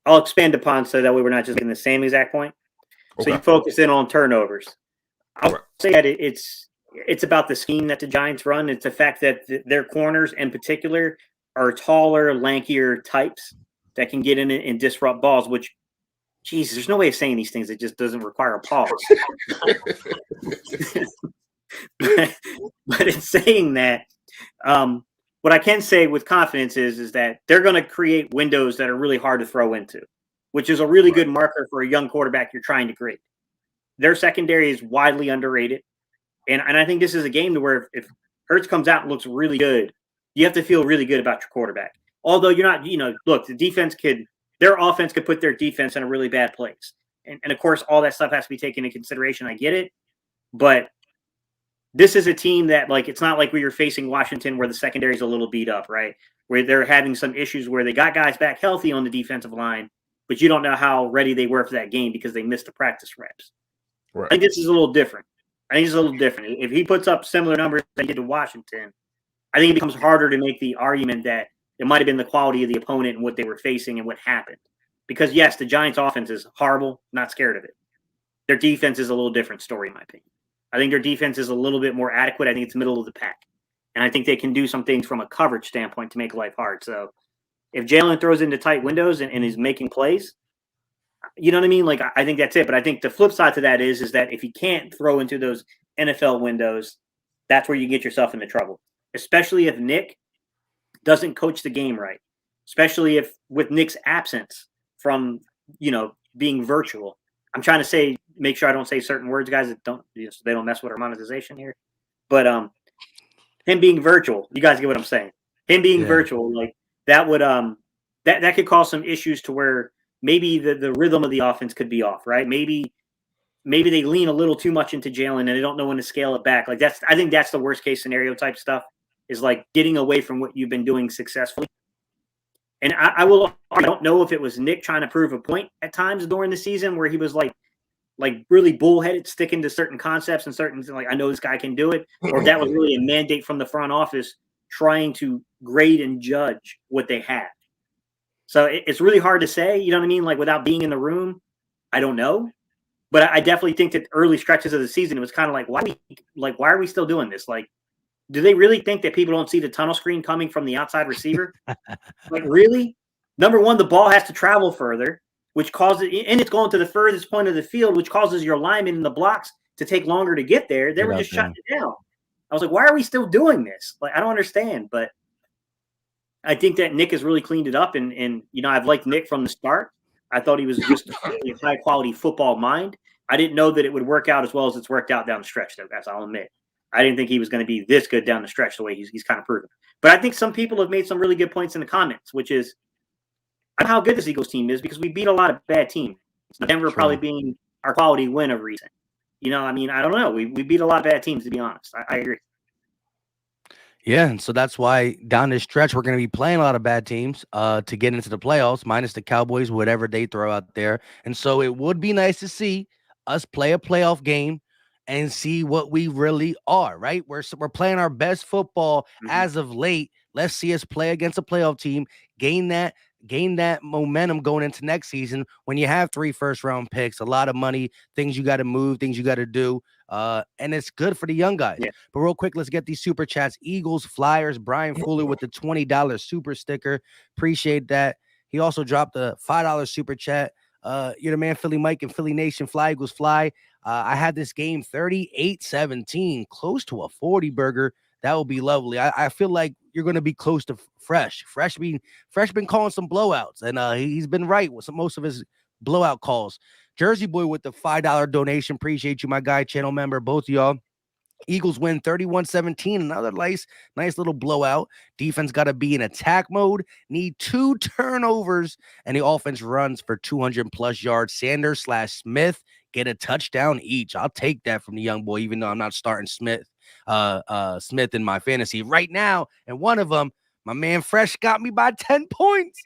I'll expand upon so that way we're not just getting the same exact point. So Okay. you focus in on turnovers. I'll Right. say that it's about the scheme that the Giants run. It's the fact that their corners in particular are taller, lankier types that can get in and disrupt balls, which, Jesus, there's no way of saying these things that just doesn't require a pause. but in saying that, what I can say with confidence is that they're going to create windows that are really hard to throw into, which is a really good marker for a young quarterback you're trying to create. Their secondary is widely underrated. And I think this is a game to where if Hurts comes out and looks really good, you have to feel really good about your quarterback. Although you're not, look, their offense could put their defense in a really bad place. And of course, all that stuff has to be taken into consideration. I get it. But this is a team that, like, it's not like we were facing Washington where the secondary is a little beat up, right? Where they're having some issues where they got guys back healthy on the defensive line, but you don't know how ready they were for that game because they missed the practice reps. Right. I think this is a little different. If he puts up similar numbers that he did to Washington, I think it becomes harder to make the argument that it might have been the quality of the opponent and what they were facing and what happened. Because, yes, the Giants' offense is horrible, not scared of it. Their defense is a little different story, in my opinion. I think their defense is a little bit more adequate. I think it's middle of the pack. And I think they can do some things from a coverage standpoint to make life hard. So if Jalen throws into tight windows and is making plays, you know what I mean? Like, I think that's it. But I think the flip side to that is that if you can't throw into those NFL windows, that's where you get yourself into trouble, especially if Nick doesn't coach the game right, especially if with Nick's absence from, being virtual. I'm trying to make sure I don't say certain words, guys, that they don't mess with our monetization here. But him being virtual, you guys get what I'm saying. Him being virtual, like that would that could cause some issues to where maybe the rhythm of the offense could be off, right? Maybe they lean a little too much into Jalen and they don't know when to scale it back. Like I think that's the worst case scenario type stuff, is like getting away from what you've been doing successfully. And I don't know if it was Nick trying to prove a point at times during the season where he was like really bullheaded, sticking to certain concepts and certain, like, I know this guy can do it, or if that was really a mandate from the front office trying to grade and judge what they had. So it's really hard to say, you know what I mean? Like, without being in the room, I don't know. But I definitely think that early stretches of the season, it was kind of like, why are we still doing this? Like, do they really think that people don't see the tunnel screen coming from the outside receiver? Like, really? Number one, the ball has to travel further, which causes, and it's going to the furthest point of the field, which causes your linemen in the blocks to take longer to get there. They were just shutting it down. I was like, why are we still doing this? Like, I don't understand. But I think that Nick has really cleaned it up. And I've liked Nick from the start. I thought he was just a high quality football mind. I didn't know that it would work out as well as it's worked out down the stretch, though, guys. I'll admit. I didn't think he was going to be this good down the stretch the way he's kind of proven. But I think some people have made some really good points in the comments, which is how good this Eagles team is, because we beat a lot of bad teams. Denver probably being our quality win of recent. I mean, I don't know. We beat a lot of bad teams, to be honest. I agree. Yeah, and so that's why down this stretch we're going to be playing a lot of bad teams to get into the playoffs, minus the Cowboys, whatever they throw out there. And so it would be nice to see us play a playoff game and see what we really are, right? We're playing our best football as of late. Let's see us play against a playoff team, gain that momentum going into next season. When you have 3 first-round picks, a lot of money, things you got to move, things you got to do, and it's good for the young guys. Yeah. But real quick, let's get these super chats. Eagles, Flyers, Brian Fuller with the $20 super sticker. Appreciate that. He also dropped a $5 super chat. You're the man, Philly Mike and Philly Nation. Fly Eagles fly. I had this game 38-17, close to a 40 burger. That would be lovely. I feel like you're going to be close to Fresh. Fresh been calling some blowouts, and he's been right with most of his blowout calls. Jersey Boy with the $5 donation. Appreciate you, my guy, channel member, both of y'all. Eagles win 31-17. Another nice little blowout. Defense got to be in attack mode. Need 2 turnovers, and the offense runs for 200+ yards. Sanders/Smith get a touchdown each. I'll take that from the young boy, even though I'm not starting Smith in my fantasy right now. And one of them, my man Fresh, got me by 10 points.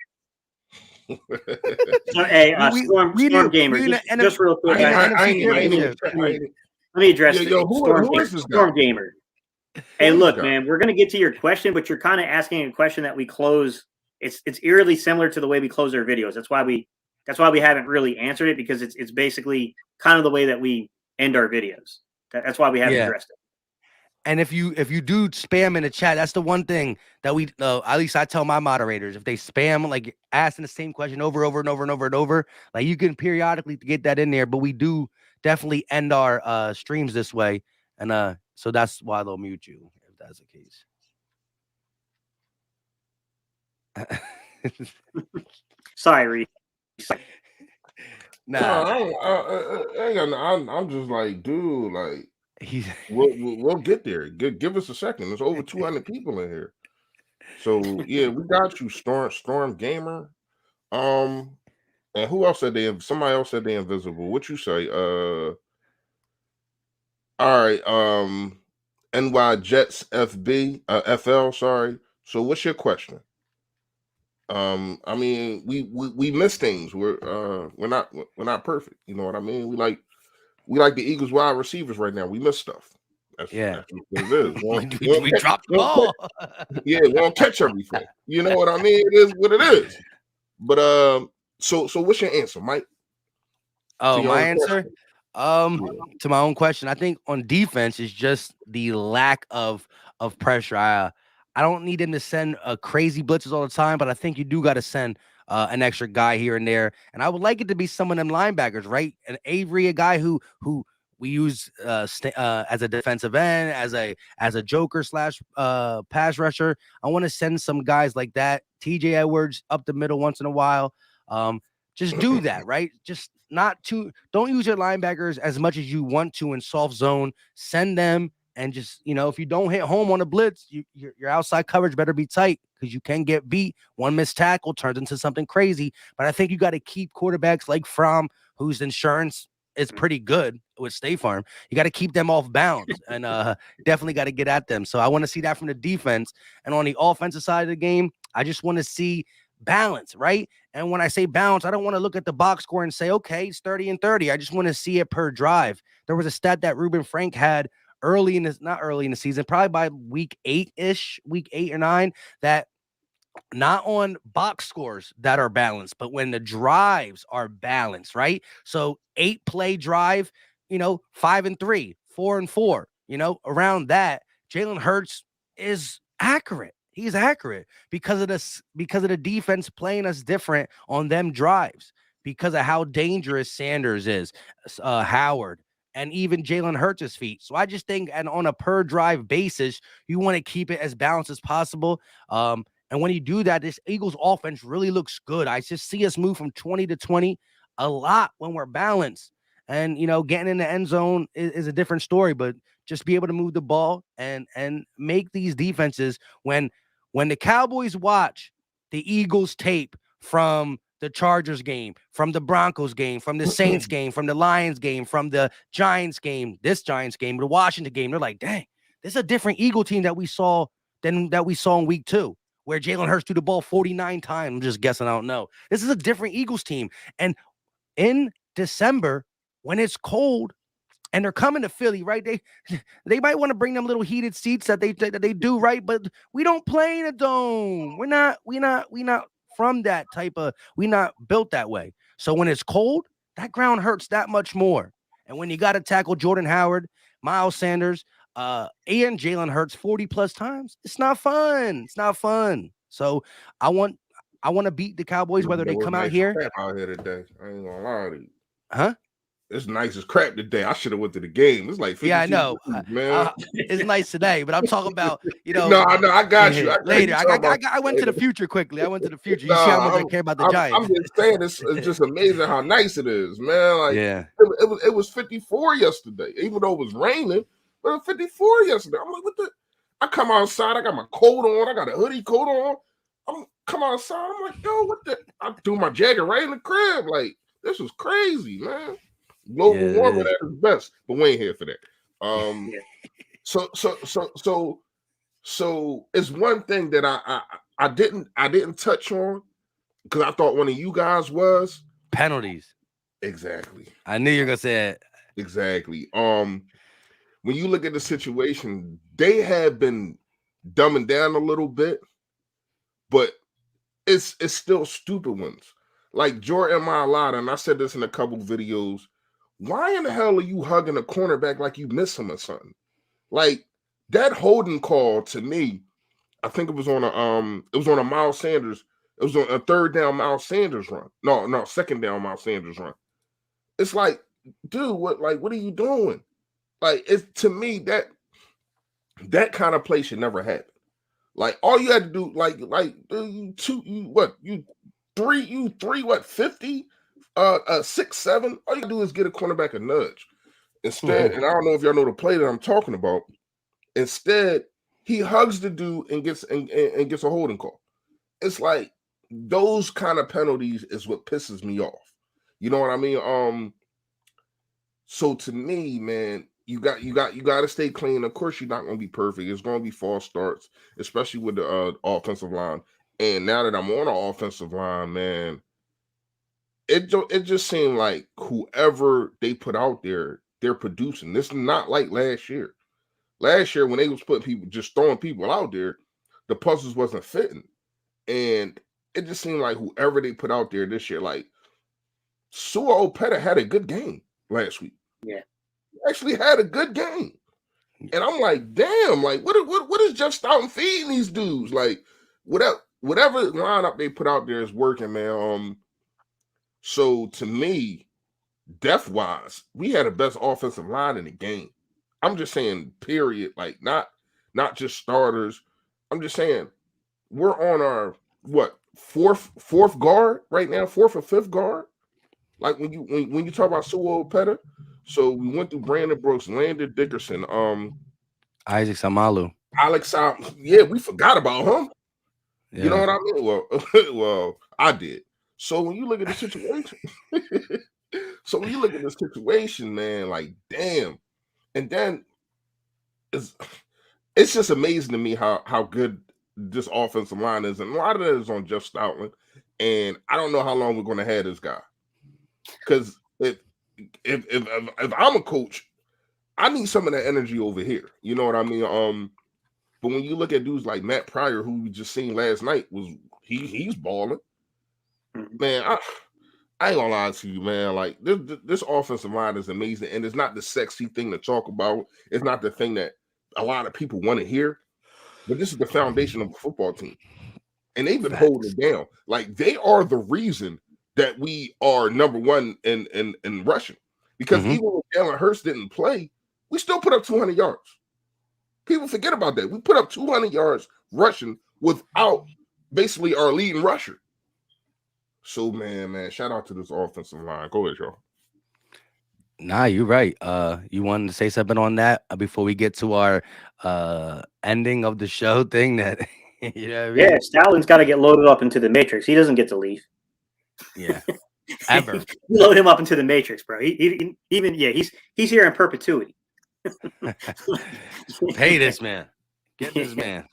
So, hey, Storm Gamer, just real quick. Let me address who is this Storm Gamer. Hey, look, man, we're gonna get to your question, but you're kind of asking a question that we close. It's eerily similar to the way we close our videos. That's why we haven't really answered it, because it's basically kind of the way that we end our videos. That's why we haven't addressed it. And if you do spam in the chat, that's the one thing that we at least I tell my moderators, if they spam like asking the same question over and over, like you can periodically get that in there, but we do definitely end our streams this way, and so that's why they'll mute you if that's the case. Sorry, Reese. Nah, I'm just like, dude, like. We'll get there. Give us a second. There's over 200 people in here, so yeah, we got you, Storm Gamer. And who else said somebody else said they invisible. What you say? All right. NY Jets FL. Sorry. So what's your question? I mean, we miss things. We're not perfect. You know what I mean? We like the Eagles wide receivers right now. We miss stuff. That's what it is. We dropped the ball. Yeah, we don't catch everything. You know what I mean? It is what it is. But so what's your answer, Mike? Oh, my answer? To my own question, I think on defense is just the lack of pressure. I don't need them to send crazy blitzes all the time, but I think you do got to send an extra guy here and there. And I would like it to be some of them linebackers, right? And Avery, a guy who we use as a defensive end, as a joker / pass rusher. I want to send some guys like that. TJ Edwards up the middle once in a while. Just do that, right? Just don't use your linebackers as much as you want to in soft zone. Send them. And just, if you don't hit home on a blitz, your outside coverage better be tight, because you can get beat. One missed tackle turns into something crazy. But I think you got to keep quarterbacks like Fromm, whose insurance is pretty good with State Farm. You got to keep them off bounds, and definitely got to get at them. So I want to see that from the defense. And on the offensive side of the game, I just want to see balance, right? And when I say balance, I don't want to look at the box score and say, okay, it's 30-30. I just want to see it per drive. There was a stat that Ruben Frank had not early in the season, probably by week 8 or 9, that not on box scores that are balanced, but when the drives are balanced, right? So 8-play drive, 5-3, 4-4, around that, Jalen Hurts is accurate. He's accurate because of the defense playing us different on them drives, because of how dangerous Sanders is, Howard, and even Jalen Hurts' feet. So I just think, and on a per drive basis, you want to keep it as balanced as possible. And when you do that, this Eagles offense really looks good. I just see us move from 20-20 a lot when we're balanced. And, getting in the end zone is a different story, but just be able to move the ball and make these defenses, when the Cowboys watch the Eagles tape from the Chargers game, from the Broncos game, from the Saints game, from the Lions game, from the Giants game, the Washington game, they're like, dang, this is a different Eagle team that we saw than that we saw in week 2, where Jalen Hurts threw the ball 49 times. I'm just guessing, I don't know. This is a different Eagles team. And in December, when it's cold and they're coming to Philly, right? They might want to bring them little heated seats that they do, right? But we don't play in a dome. We're not from that type of, we're not built that way. So when it's cold, that ground hurts that much more. And when you got to tackle Jordan Howard, Miles Sanders, and Jalen Hurts 40+ times, it's not fun. It's not fun. So I want to beat the Cowboys, whether they come out here. Out here today. I ain't gonna lie to you. Huh? it's nice as crap today. I should have went to the game. It's like 52 Yeah, I know. degrees, man. It's nice today, but I'm talking about, No, I got you. I got later. you talking about I went to the later. future quickly. I went to the future. You see how much Nah, I care about the I'm Giants. just saying it's just amazing how nice it is, man. Like Yeah. it was 54 yesterday, even though it was raining, but it was 54 yesterday. I'm like, what the? I come outside, I got my coat on, I got a hoodie coat on. I'm come outside, I'm like, yo, what the? I threw my jacket right in the crib. Like, this was crazy, man. Global Yeah, it warming is. at its best, but we ain't here for that. Yeah. So it's one thing that I didn't touch on because I thought one of you guys was Penalties. exactly. I knew you were gonna say it. Exactly. When you look at the situation, they have been dumbing down a little bit, but it's still stupid ones. Like Jordan Mailata, and I said this in a couple videos. Why in the hell are you hugging a cornerback like you miss him or something? Like that holding call to me, I think it was on a Miles Sanders. It was on a third down Miles Sanders run. No, second down Miles Sanders run. It's like, dude, what are you doing? Like, it's to me that kind of play should never happen. Like, all you had to do, you three, what, 50, 6, 7. All you do is get a cornerback a nudge. Instead, and I don't know if y'all know the play that I'm talking about. Instead, he hugs the dude and gets a holding call. It's like those kind of penalties is what pisses me off. You know what I mean? So to me, man, you got to stay clean. Of course, you're not going to be perfect. It's going to be false starts, especially with the offensive line. And now that I'm on the offensive line, man, it just seemed like whoever they put out there, they're producing. This is not like last year. Last year, when they was throwing people out there, the puzzles wasn't fitting. And it just seemed like whoever they put out there this year, like Sua Opeta had a good game last week. Yeah. He actually had a good game. And I'm like, damn, like what is Jeff Stoughton feeding these dudes? Like, whatever lineup they put out there is working, man. So to me, depth-wise, we had the best offensive line in the game. I'm just saying, period. Like, not just starters. I'm just saying we're on our fourth guard right now, fourth or fifth guard. Like when you talk about Sua Opeta, so we went through Brandon Brooks, Landon Dickerson, Isaac Samalu. Alex. Yeah, we forgot about him. Yeah. You know what I mean? Well, I did. So when you look at the situation, man, like damn, and then it's just amazing to me how good this offensive line is, and a lot of that is on Jeff Stoutland. And I don't know how long we're going to have this guy, because if I'm a coach, I need some of that energy over here. You know what I mean? But when you look at dudes like Matt Pryor, who we just seen last night, he's balling. Man, I ain't gonna lie to you, man. Like this offensive line is amazing, and it's not the sexy thing to talk about. It's not the thing that a lot of people want to hear. But this is the foundation of a football team, and they've been holding it down. Like they are the reason that we are number one in rushing. Because even when Jalen Hurts didn't play, we still put up 200 yards. People forget about that. We put up 200 yards rushing without basically our leading rusher. So, man, shout out to this offensive line. Go ahead, y'all. Nah, you're right. You wanted to say something on that before we get to our ending of the show thing that you know what I mean? Yeah, Stoutland's got to get loaded up into the Matrix. He doesn't get to leave. Yeah. Ever. Load him up into the Matrix, bro. He's here in perpetuity. Pay this man. Get this man.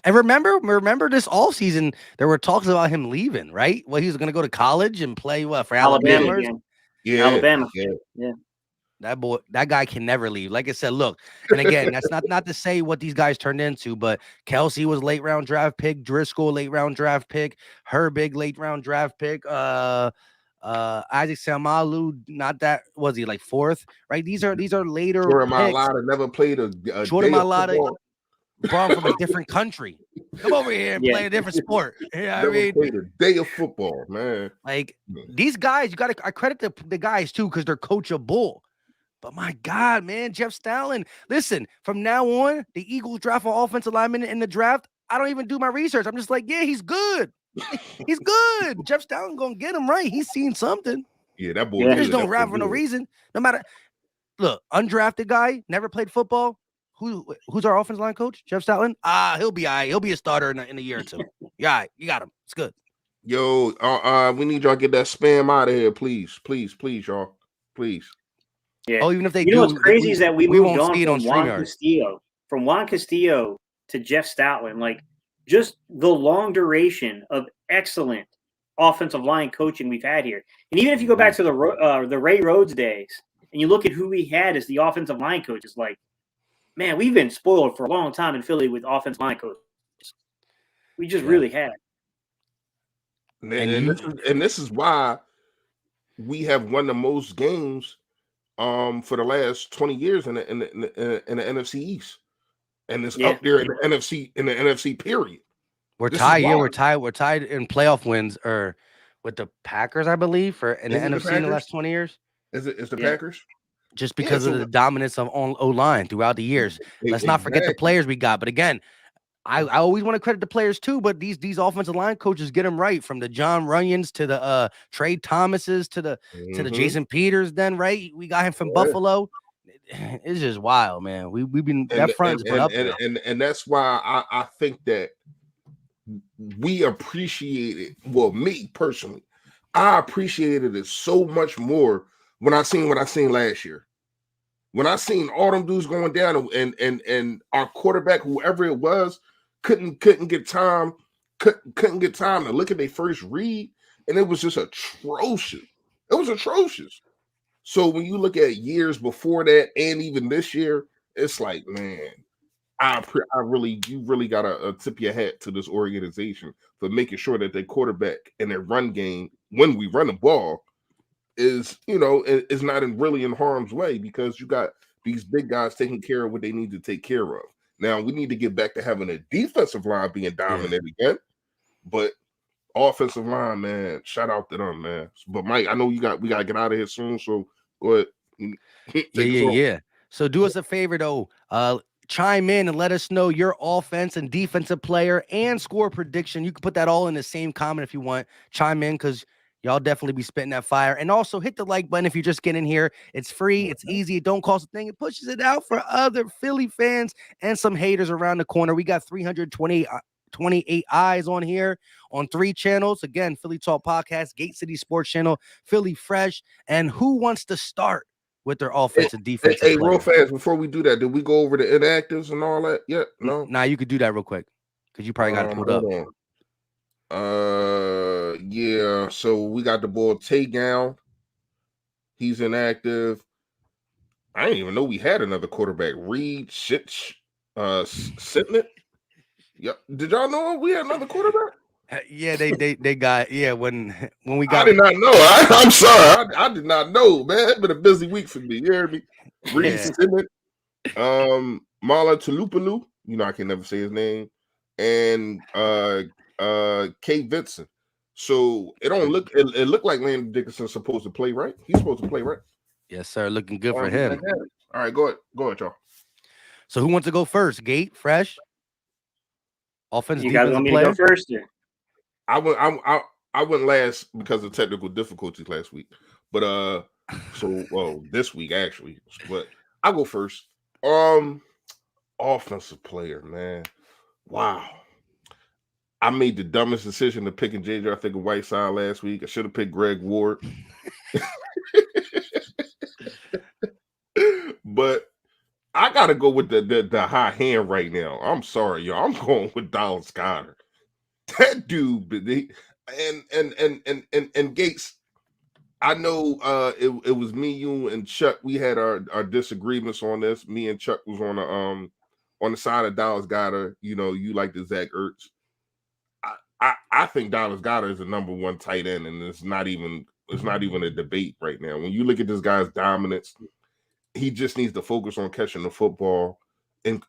And remember this all season, there were talks about him leaving, right? Well, he was going to go to college and play for Alabama. Alabama. Yeah. Alabama. Yeah. That guy can never leave. Like I said, look, and again, that's not to say what these guys turned into, but Kelsey was late round draft pick, Driscoll late round draft pick, Herbig late round draft pick, Isaac Samalu, not that was he like fourth, right? These are later Jordan picks. Mailata never played a Jordan day of Mailata, football. brought him from a different country. Come over here and play a different sport. Yeah, Never played a day of football, man. Like these guys, I credit the guys too because they're coachable. But my God, man, Jeff Stalin. Listen, from now on, the Eagles draft an offensive lineman in the draft. I don't even do my research. I'm just like, yeah, he's good. He's good. Jeff Stalin gonna get him right. He's seen something. Yeah, that boy. They just don't draft for no reason. No matter. Look, undrafted guy, never played football. Who's our offensive line coach? Jeff Stalin? He'll be all right. He'll be a starter in a year or two. Yeah, you got him. It's good. Yo, we need y'all to get that spam out of here, please, y'all, please. Yeah. Oh, even if they do, what's crazy is that we moved won't on see it on from Juan Castillo to Jeff Stoutland. Like just the long duration of excellent offensive line coaching we've had here. And even if you go back to the Ray Rhodes days and you look at who we had as the offensive line coaches, like, man, we've been spoiled for a long time in Philly with offensive line coaches. We just really have. And this is why we have won the most games for the last 20 years in the NFC East. And it's up there in the NFC period. We're tied. Yeah, we're tied in playoff wins or with the Packers, I believe, in the NFC in the last 20 years. Is the Packers? Just because of the dominance of O-line throughout the years. Let's not forget the players we got. But again, I always want to credit the players too, but these offensive line coaches get them right, from the John Runyons to the Trey Thomases to the Jason Peters. Then right, we got him from Buffalo. It's just wild, man. We've been that front's been up there. And that's why I think that we appreciate it. Well, me personally, I appreciated it so much more when I seen what I seen last year. When I seen all them dudes going down and our quarterback, whoever it was, couldn't get time to look at their first read, and it was just atrocious. It was atrocious. So when you look at years before that and even this year, it's like, man, you really gotta tip your hat to this organization for making sure that their quarterback and their run game, when we run the ball, is not really in harm's way, because you got these big guys taking care of what they need to take care of. Now we need to get back to having a defensive line being dominant again, but offensive line, man, shout out to them, man. But Mike, I know we gotta get out of here soon, so go ahead. Yeah. So do us a favor though. Chime in and let us know your offense and defensive player and score prediction. You can put that all in the same comment if you want. Chime in, because y'all definitely be spitting that fire. And also hit the like button if you're just getting here. It's free. It's easy. It don't cost a thing. It pushes it out for other Philly fans and some haters around the corner. We got 328 eyes on here on 3 channels. Again, Philly Talk Podcast, Gate City Sports Channel, Philly Fresh. And who wants to start with their offensive defense? Hey, real fast, before we do that, did we go over the inactives and all that yet? No? Nah, you could do that real quick, because you probably got it pulled up. Yeah, so we got the boy Tay Gown. He's inactive. I didn't even know we had another quarterback. Reed Sitnit. Yeah, did y'all know we had another quarterback? Yeah, they got when we got. I did not know. I'm sorry, I did not know, man. It's been a busy week for me. You heard me? Reed Sitnit, Mala Tulupalu. I can never say his name, and Kate Vincent. So it looked like Landon Dickinson's supposed to play, right? He's supposed to play, right? Yes, sir. Looking good for him. All right, go ahead, y'all. So who wants to go first? Gate, Fresh, offensive. You guys want me to go first? Or? I went last because of technical difficulties last week, but this week actually. But I'll go first. Offensive player, man. Wow. I made the dumbest decision to picking JJ. I think of Whiteside last week. I should have picked Greg Ward. But I gotta go with the high hand right now. I'm sorry, y'all. I'm going with Dallas Goedert. That dude, and Gates. I know it was me, you, and Chuck. We had our disagreements on this. Me and Chuck was on the side of Dallas Goedert. You like the Zach Ertz. I think Dallas Goedert is the number 1 tight end, and it's not even a debate right now. When you look at this guy's dominance, he just needs to focus on catching the football. in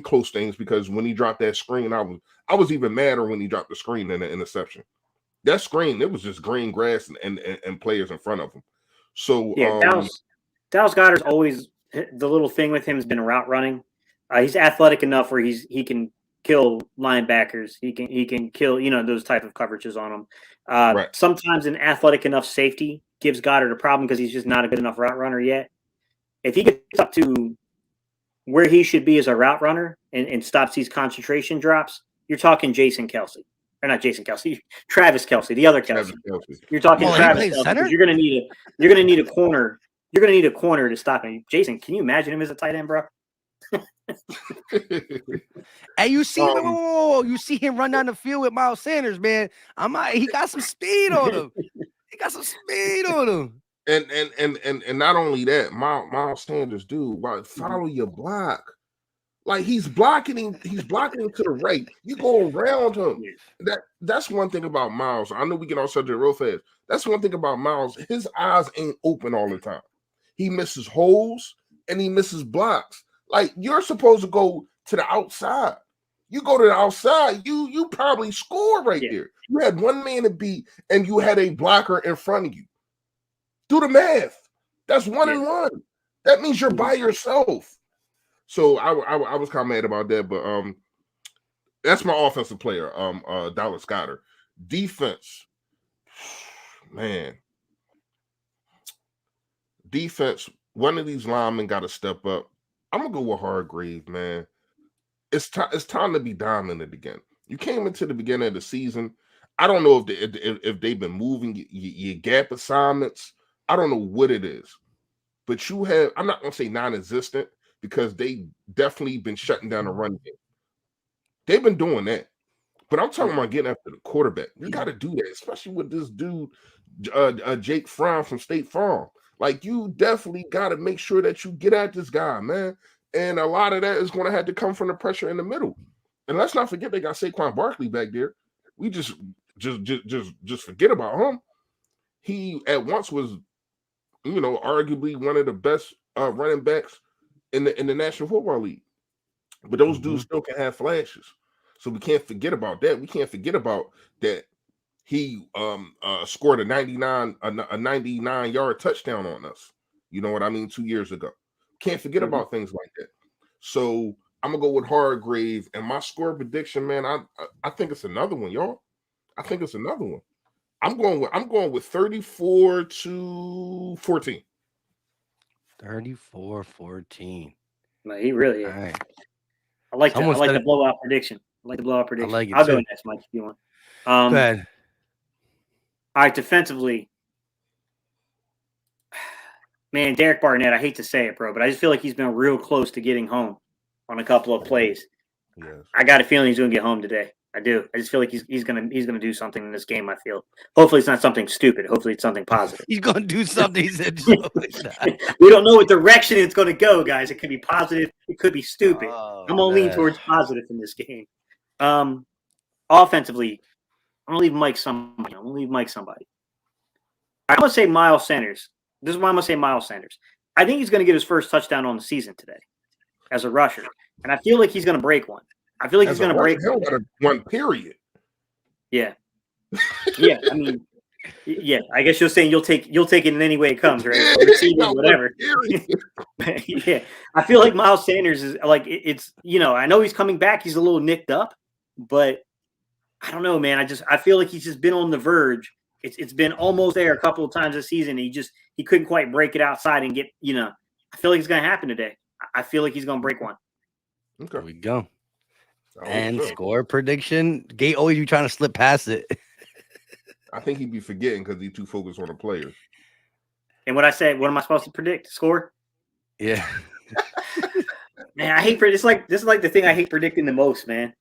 close things, because when he dropped that screen, I was even madder when he dropped the screen in the interception. That screen, it was just green grass and players in front of him. So Yeah, Dallas Goedert's always the little thing with him has been route running. He's athletic enough where he can kill linebackers. He can kill those type of coverages on them. right. Sometimes an athletic enough safety gives Goddard a problem because he's just not a good enough route runner yet. If he gets up to where he should be as a route runner and stops these concentration drops, you're talking Jason Kelsey. Or not Jason Kelsey, Travis Kelsey, the other Kelsey. You're talking Travis Kelsey. Center? You're gonna need a corner. You're gonna need a corner to stop him. Jason, can you imagine him as a tight end, bro? And you see, you see him run down the field with Miles Sanders, man. He got some speed on him. And not only that, Miles Sanders, dude, follow your block. Like he's blocking him to the right. You go around him. That's one thing about Miles. I know we get on subject real fast. That's one thing about Miles. His eyes ain't open all the time. He misses holes and he misses blocks. Like you're supposed to go to the outside. You go to the outside, you probably score right there. You had one man to beat and you had a blocker in front of you. Do the math. That's 1 and 1. That means you're by yourself. So I was kind of mad about that, but that's my offensive player, Dallas Goedert. Defense, man. Defense, one of these linemen got to step up. I'm gonna go with Hargrave, man. It's time to be dominant again. You came into the beginning of the season. I don't know if they've been moving your gap assignments. I don't know what it is, but you have. I'm not gonna say non-existent, because they definitely been shutting down the run game. They've been doing that. But I'm talking about getting after the quarterback. You got to do that, especially with this dude, Jake Fromm from State Farm. Like, you definitely got to make sure that you get at this guy, man. And a lot of that is going to have to come from the pressure in the middle. And let's not forget they got Saquon Barkley back there. We just forget about him. He at once was, arguably one of the best running backs in the National Football League. But those dudes still can have flashes. So we can't forget about that. We can't forget about that he scored a 99-yard touchdown on us. You know what I mean? 2 years ago. Can't forget about things like that. So I'm gonna go with Hargrave, and my score prediction, man. I think it's another one, y'all. I think it's another one. I'm going with 34-14. 34-14. No, he really is. Right. I like the blowout prediction. I like it I'll go next, Mike, if you want. Go ahead. All right, defensively. Man, Derek Barnett, I hate to say it, bro, but I just feel like he's been real close to getting home on a couple of plays. Yes. I got a feeling he's going to get home today. I do. I just feel like he's gonna do something in this game. I feel. Hopefully, it's not something stupid. Hopefully, it's something positive. He's gonna do something. He said. We don't know what direction it's going to go, guys. It could be positive. It could be stupid. I'm gonna lean towards positive in this game. Offensively, I'm gonna leave Mike somebody. I'm gonna say Miles Sanders. This is why I'm gonna say Miles Sanders. I think he's gonna get his first touchdown on the season today as a rusher, and I feel like he's gonna break one. I feel like he's going to break one. Period. Yeah, yeah. I mean, yeah. I guess you're saying you'll take it in any way it comes, right? Yeah, whatever. Yeah, I feel like Miles Sanders is like it's. I know he's coming back. He's a little nicked up, but I don't know, man. I feel like he's just been on the verge. It's been almost there a couple of times this season. He couldn't quite break it outside and get. I feel like it's going to happen today. I feel like he's going to break one. Okay, there we go. And score prediction. Gate always be trying to slip past it. I think he'd be forgetting because he's too focused on the players. And what am I supposed to predict? Score? Yeah. Man, I hate this is like the thing I hate predicting the most, man.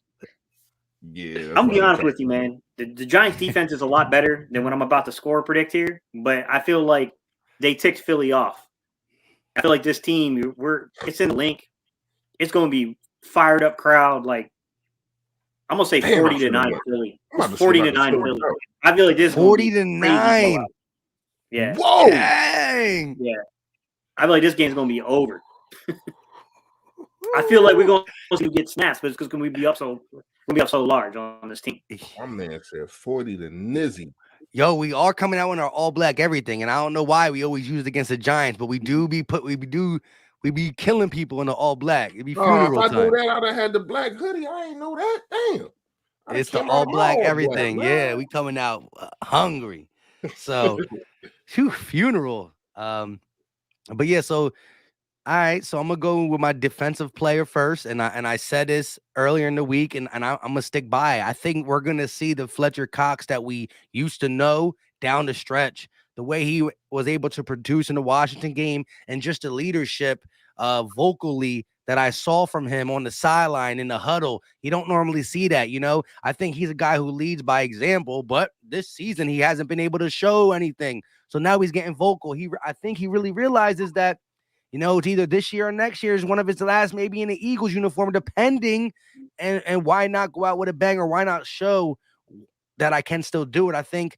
Yeah. I'm gonna be honest with you, man. The Giants defense is a lot better than what I'm about to score predict here, but I feel like they ticked Philly off. I feel like this team, it's in the link. It's gonna be fired up crowd, like I'm gonna say 40-9 Philly. 40-9 Philly. I feel like this 40-9. Yeah. Whoa. Dang. Yeah. I feel like this game's gonna be over. I feel like we're going to get snaps, but it's because we be up so large on this team. My man said 40 to Nizzy. Yo, we are coming out in our all black everything, and I don't know why we always use it against the Giants, but we be killing people in the all black. It'd be Oh, if funeral I knew time. that, I'd have had the black hoodie. I ain't know that. Damn. It's the all black everything. Yeah, we coming out hungry. So, funeral. But yeah, so all right, so I'm gonna go with my defensive player first, and I said this earlier in the week, and I'm gonna stick by it. I think we're gonna see the Fletcher Cox that we used to know down the stretch. The way he was able to produce in the Washington game, and just the leadership, vocally that I saw from him on the sideline in the huddle. You don't normally see that, you know. I think he's a guy who leads by example, but this season he hasn't been able to show anything. So now he's getting vocal. I think he really realizes that. You know, it's either this year or next year is one of his last, maybe in the Eagles uniform, depending. And why not go out with a bang, or why not show that I can still do it? I think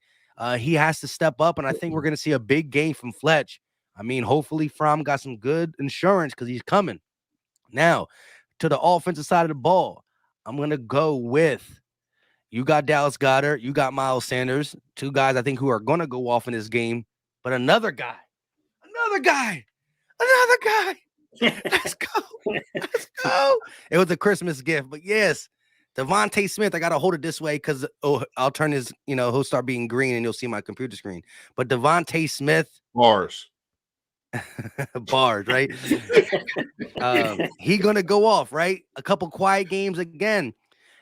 he has to step up, and I think we're going to see a big game from Fletch. I mean, hopefully Fromm got some good insurance because he's coming. Now, to the offensive side of the ball, I'm going to go with, you got Dallas Goedert, you got Miles Sanders, two guys I think who are going to go off in this game, but another guy. Let's go. It was a Christmas gift, but yes, Devontae Smith. I gotta hold it this way because I'll turn his. He'll start being green, and you'll see my computer screen. But Devontae Smith, bars, right? He gonna go off, right? A couple quiet games again.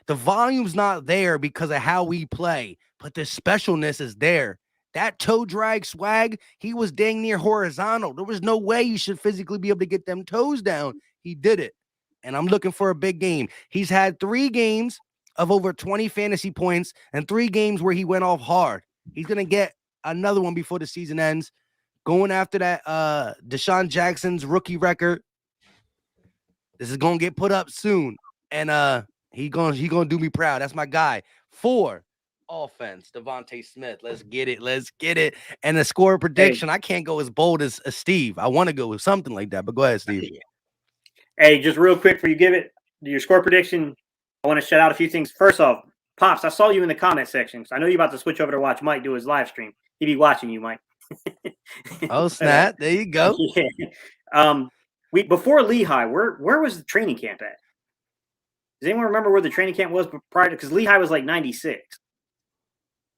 The volume's not there because of how we play, but the specialness is there. That toe drag swag, he was dang near horizontal. There was no way you should physically be able to get them toes down. He did it. And I'm looking for a big game. He's had 3 games of over 20 fantasy points and 3 games where he went off hard. He's going to get another one before the season ends. Going after that Deshaun Jackson's rookie record. This is going to get put up soon. And he going to do me proud. That's my guy. 4. Offense, Devontae Smith. Let's get it. And the score prediction, I can't go as bold as Steve. I want to go with something like that, but go ahead, Steve. Hey, just real quick before you give it your score prediction, I want to shout out a few things. First off, Pops, I saw you in the comment section. I know you're about to switch over to watch Mike do his live stream. He be watching you, Mike. Oh, snap. There you go. Yeah. Before Lehigh, where was the training camp at? Does anyone remember where the training camp was prior to, because Lehigh was like 96?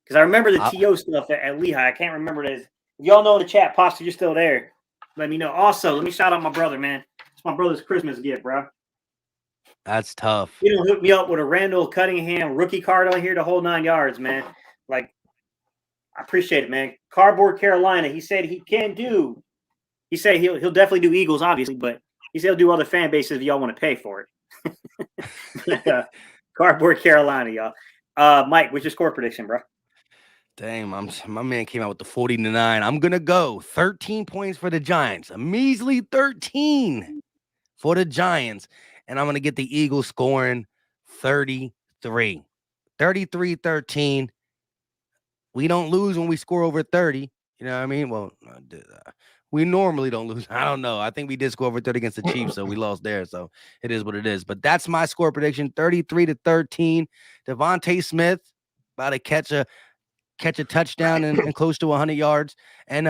Because I remember the TO stuff at Lehigh. I can't remember it. If y'all know in the chat, Pops, if you're still there, let me know. Also, let me shout out my brother, man. It's my brother's Christmas gift, bro. That's tough. You don't hook me up with a Randall Cunningham rookie card on here to hold 9 yards, man. Like, I appreciate it, man. Cardboard Carolina. He said he can do. He said he'll definitely do Eagles, obviously, but he said he'll do other fan bases if y'all want to pay for it. Cardboard Carolina, y'all. Mike, what's your score prediction, bro? Dang, my man came out with the 40-9. I'm going to go 13 points for the Giants. A measly 13 for the Giants. And I'm going to get the Eagles scoring 33. 33-13. We don't lose when we score over 30. You know what I mean? Well, we normally don't lose. I don't know. I think we did score over 30 against the Chiefs, so we lost there. So it is what it is. But that's my score prediction, 33-13. Devontae Smith about to catch a touchdown and close to 100 yards. And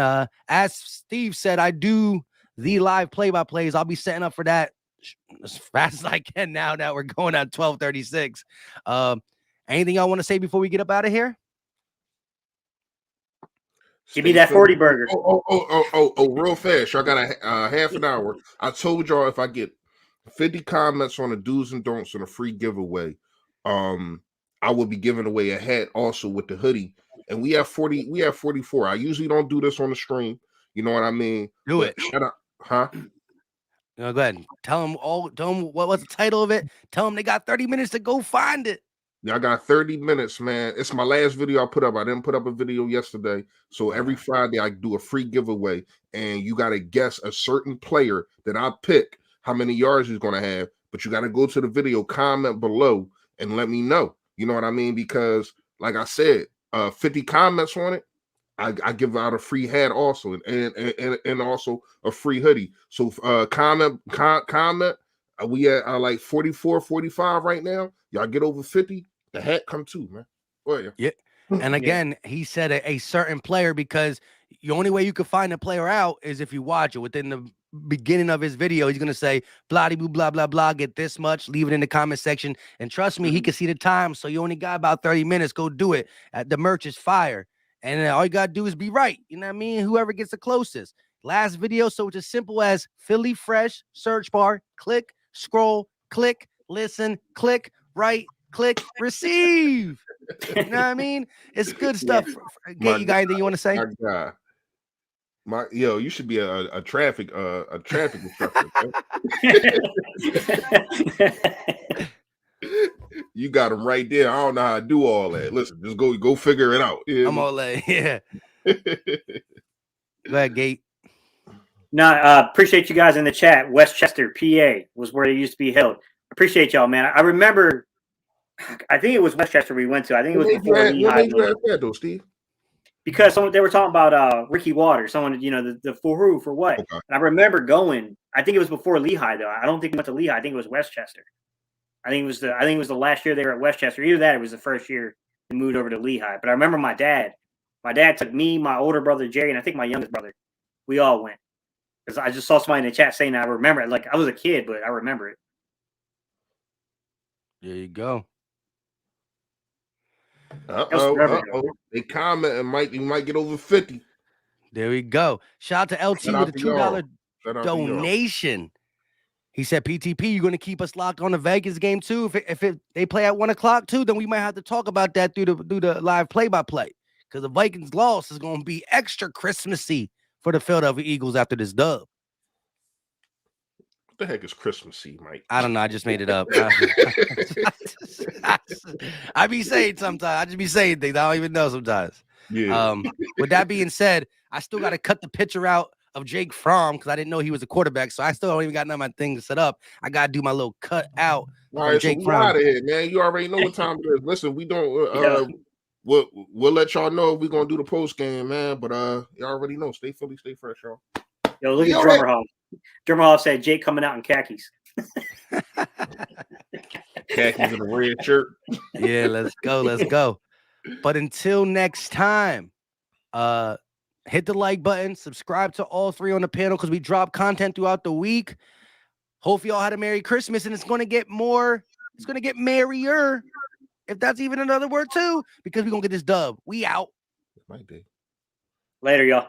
as Steve said, I do the live play-by-plays. I'll be setting up for that as fast as I can now that we're going at 12:36. Anything y'all want to say before we get up out of here? Give me that 40 burger. Real fast. I got a half an hour. I told y'all if I get 50 comments on the do's and don'ts on a free giveaway, I will be giving away a hat also with the hoodie. And we have 44. I usually don't do this on the stream. You know what I mean? Do it. Shut up. Huh? No, go ahead. Tell them what was the title of it. Tell them they got 30 minutes to go find it. Yeah, I got 30 minutes, man. It's my last video I put up. I didn't put up a video yesterday. So every Friday I do a free giveaway. And you got to guess a certain player that I pick how many yards he's going to have. But you got to go to the video, comment below, and let me know. You know what I mean? Because, like I said, 50 comments on it, I give out a free hat also, and also a free hoodie. So comment, We at like 44, 45 right now. Y'all get over 50, the hat come too, man. Go ahead. Yeah. And again, he said a certain player because the only way you can find a player out is if you watch it. Within the beginning of his video, he's going to say, blah, blah, blah, blah, get this much, leave it in the comment section. And trust me, he can see the time. So you only got about 30 minutes. Go do it. The merch is fire. And all you got to do is be right. You know what I mean? Whoever gets the closest. Last video, so it's as simple as Philly Fresh, search bar, click, scroll, click, listen, click, write, click, receive. You know what I mean? It's good stuff. Gate, you got anything you want to say? My God. You should be a traffic instructor. You got him right there. I don't know how to do all that. Listen, just go figure it out. I'm all like, yeah. Go ahead, Gate. No, appreciate you guys in the chat. Westchester, PA was where it used to be held. Appreciate y'all, man. I remember, I think it was Westchester we went to. I think it was before Lehigh. What made you ask that though, Steve? Because they were talking about Ricky Waters, someone, the for who, for what. Okay. And I remember going, I think it was before Lehigh though. I don't think we went to Lehigh. I think it was Westchester. I think it was the last year they were at Westchester. Either that or it was the first year they moved over to Lehigh. But I remember my dad took me, my older brother Jerry, and I think my youngest brother. We all went. Because I just saw somebody in the chat saying I remember it. Like I was a kid, but I remember it. There you go. They comment and you might get over 50. There we go. Shout out to LT with a $2 donation. He said, PTP, you're going to keep us locked on the Vegas game too. If they play at 1 o'clock too, then we might have to talk about that through the live play-by-play. Because the Vikings loss is going to be extra Christmassy for the Philadelphia Eagles after this dub. What the heck is Christmassy, Mike? I don't know. I just made it up. I be saying sometimes. I just be saying things. I don't even know sometimes. Yeah. With that being said, I still got to cut the picture out of Jake Fromm because I didn't know he was a quarterback. So I still don't even got none of my things set up. I got to do my little cut out. All right, Jake Fromm. Out of here, man. You already know what time it is. Listen, we don't. We'll let y'all know if we're gonna do the post game, man. But you already know. Stay Philly, stay fresh, y'all. Yo, look at Drummer Hall. Drummer Hall said Jake coming out in khakis. Khakis in a red shirt. Yeah, let's go. But until next time, hit the like button, subscribe to all three on the panel because we drop content throughout the week. Hope y'all had a Merry Christmas, and it's gonna get merrier. If that's even another word too, because we're gonna get this dub. We out. It might be. Later, y'all.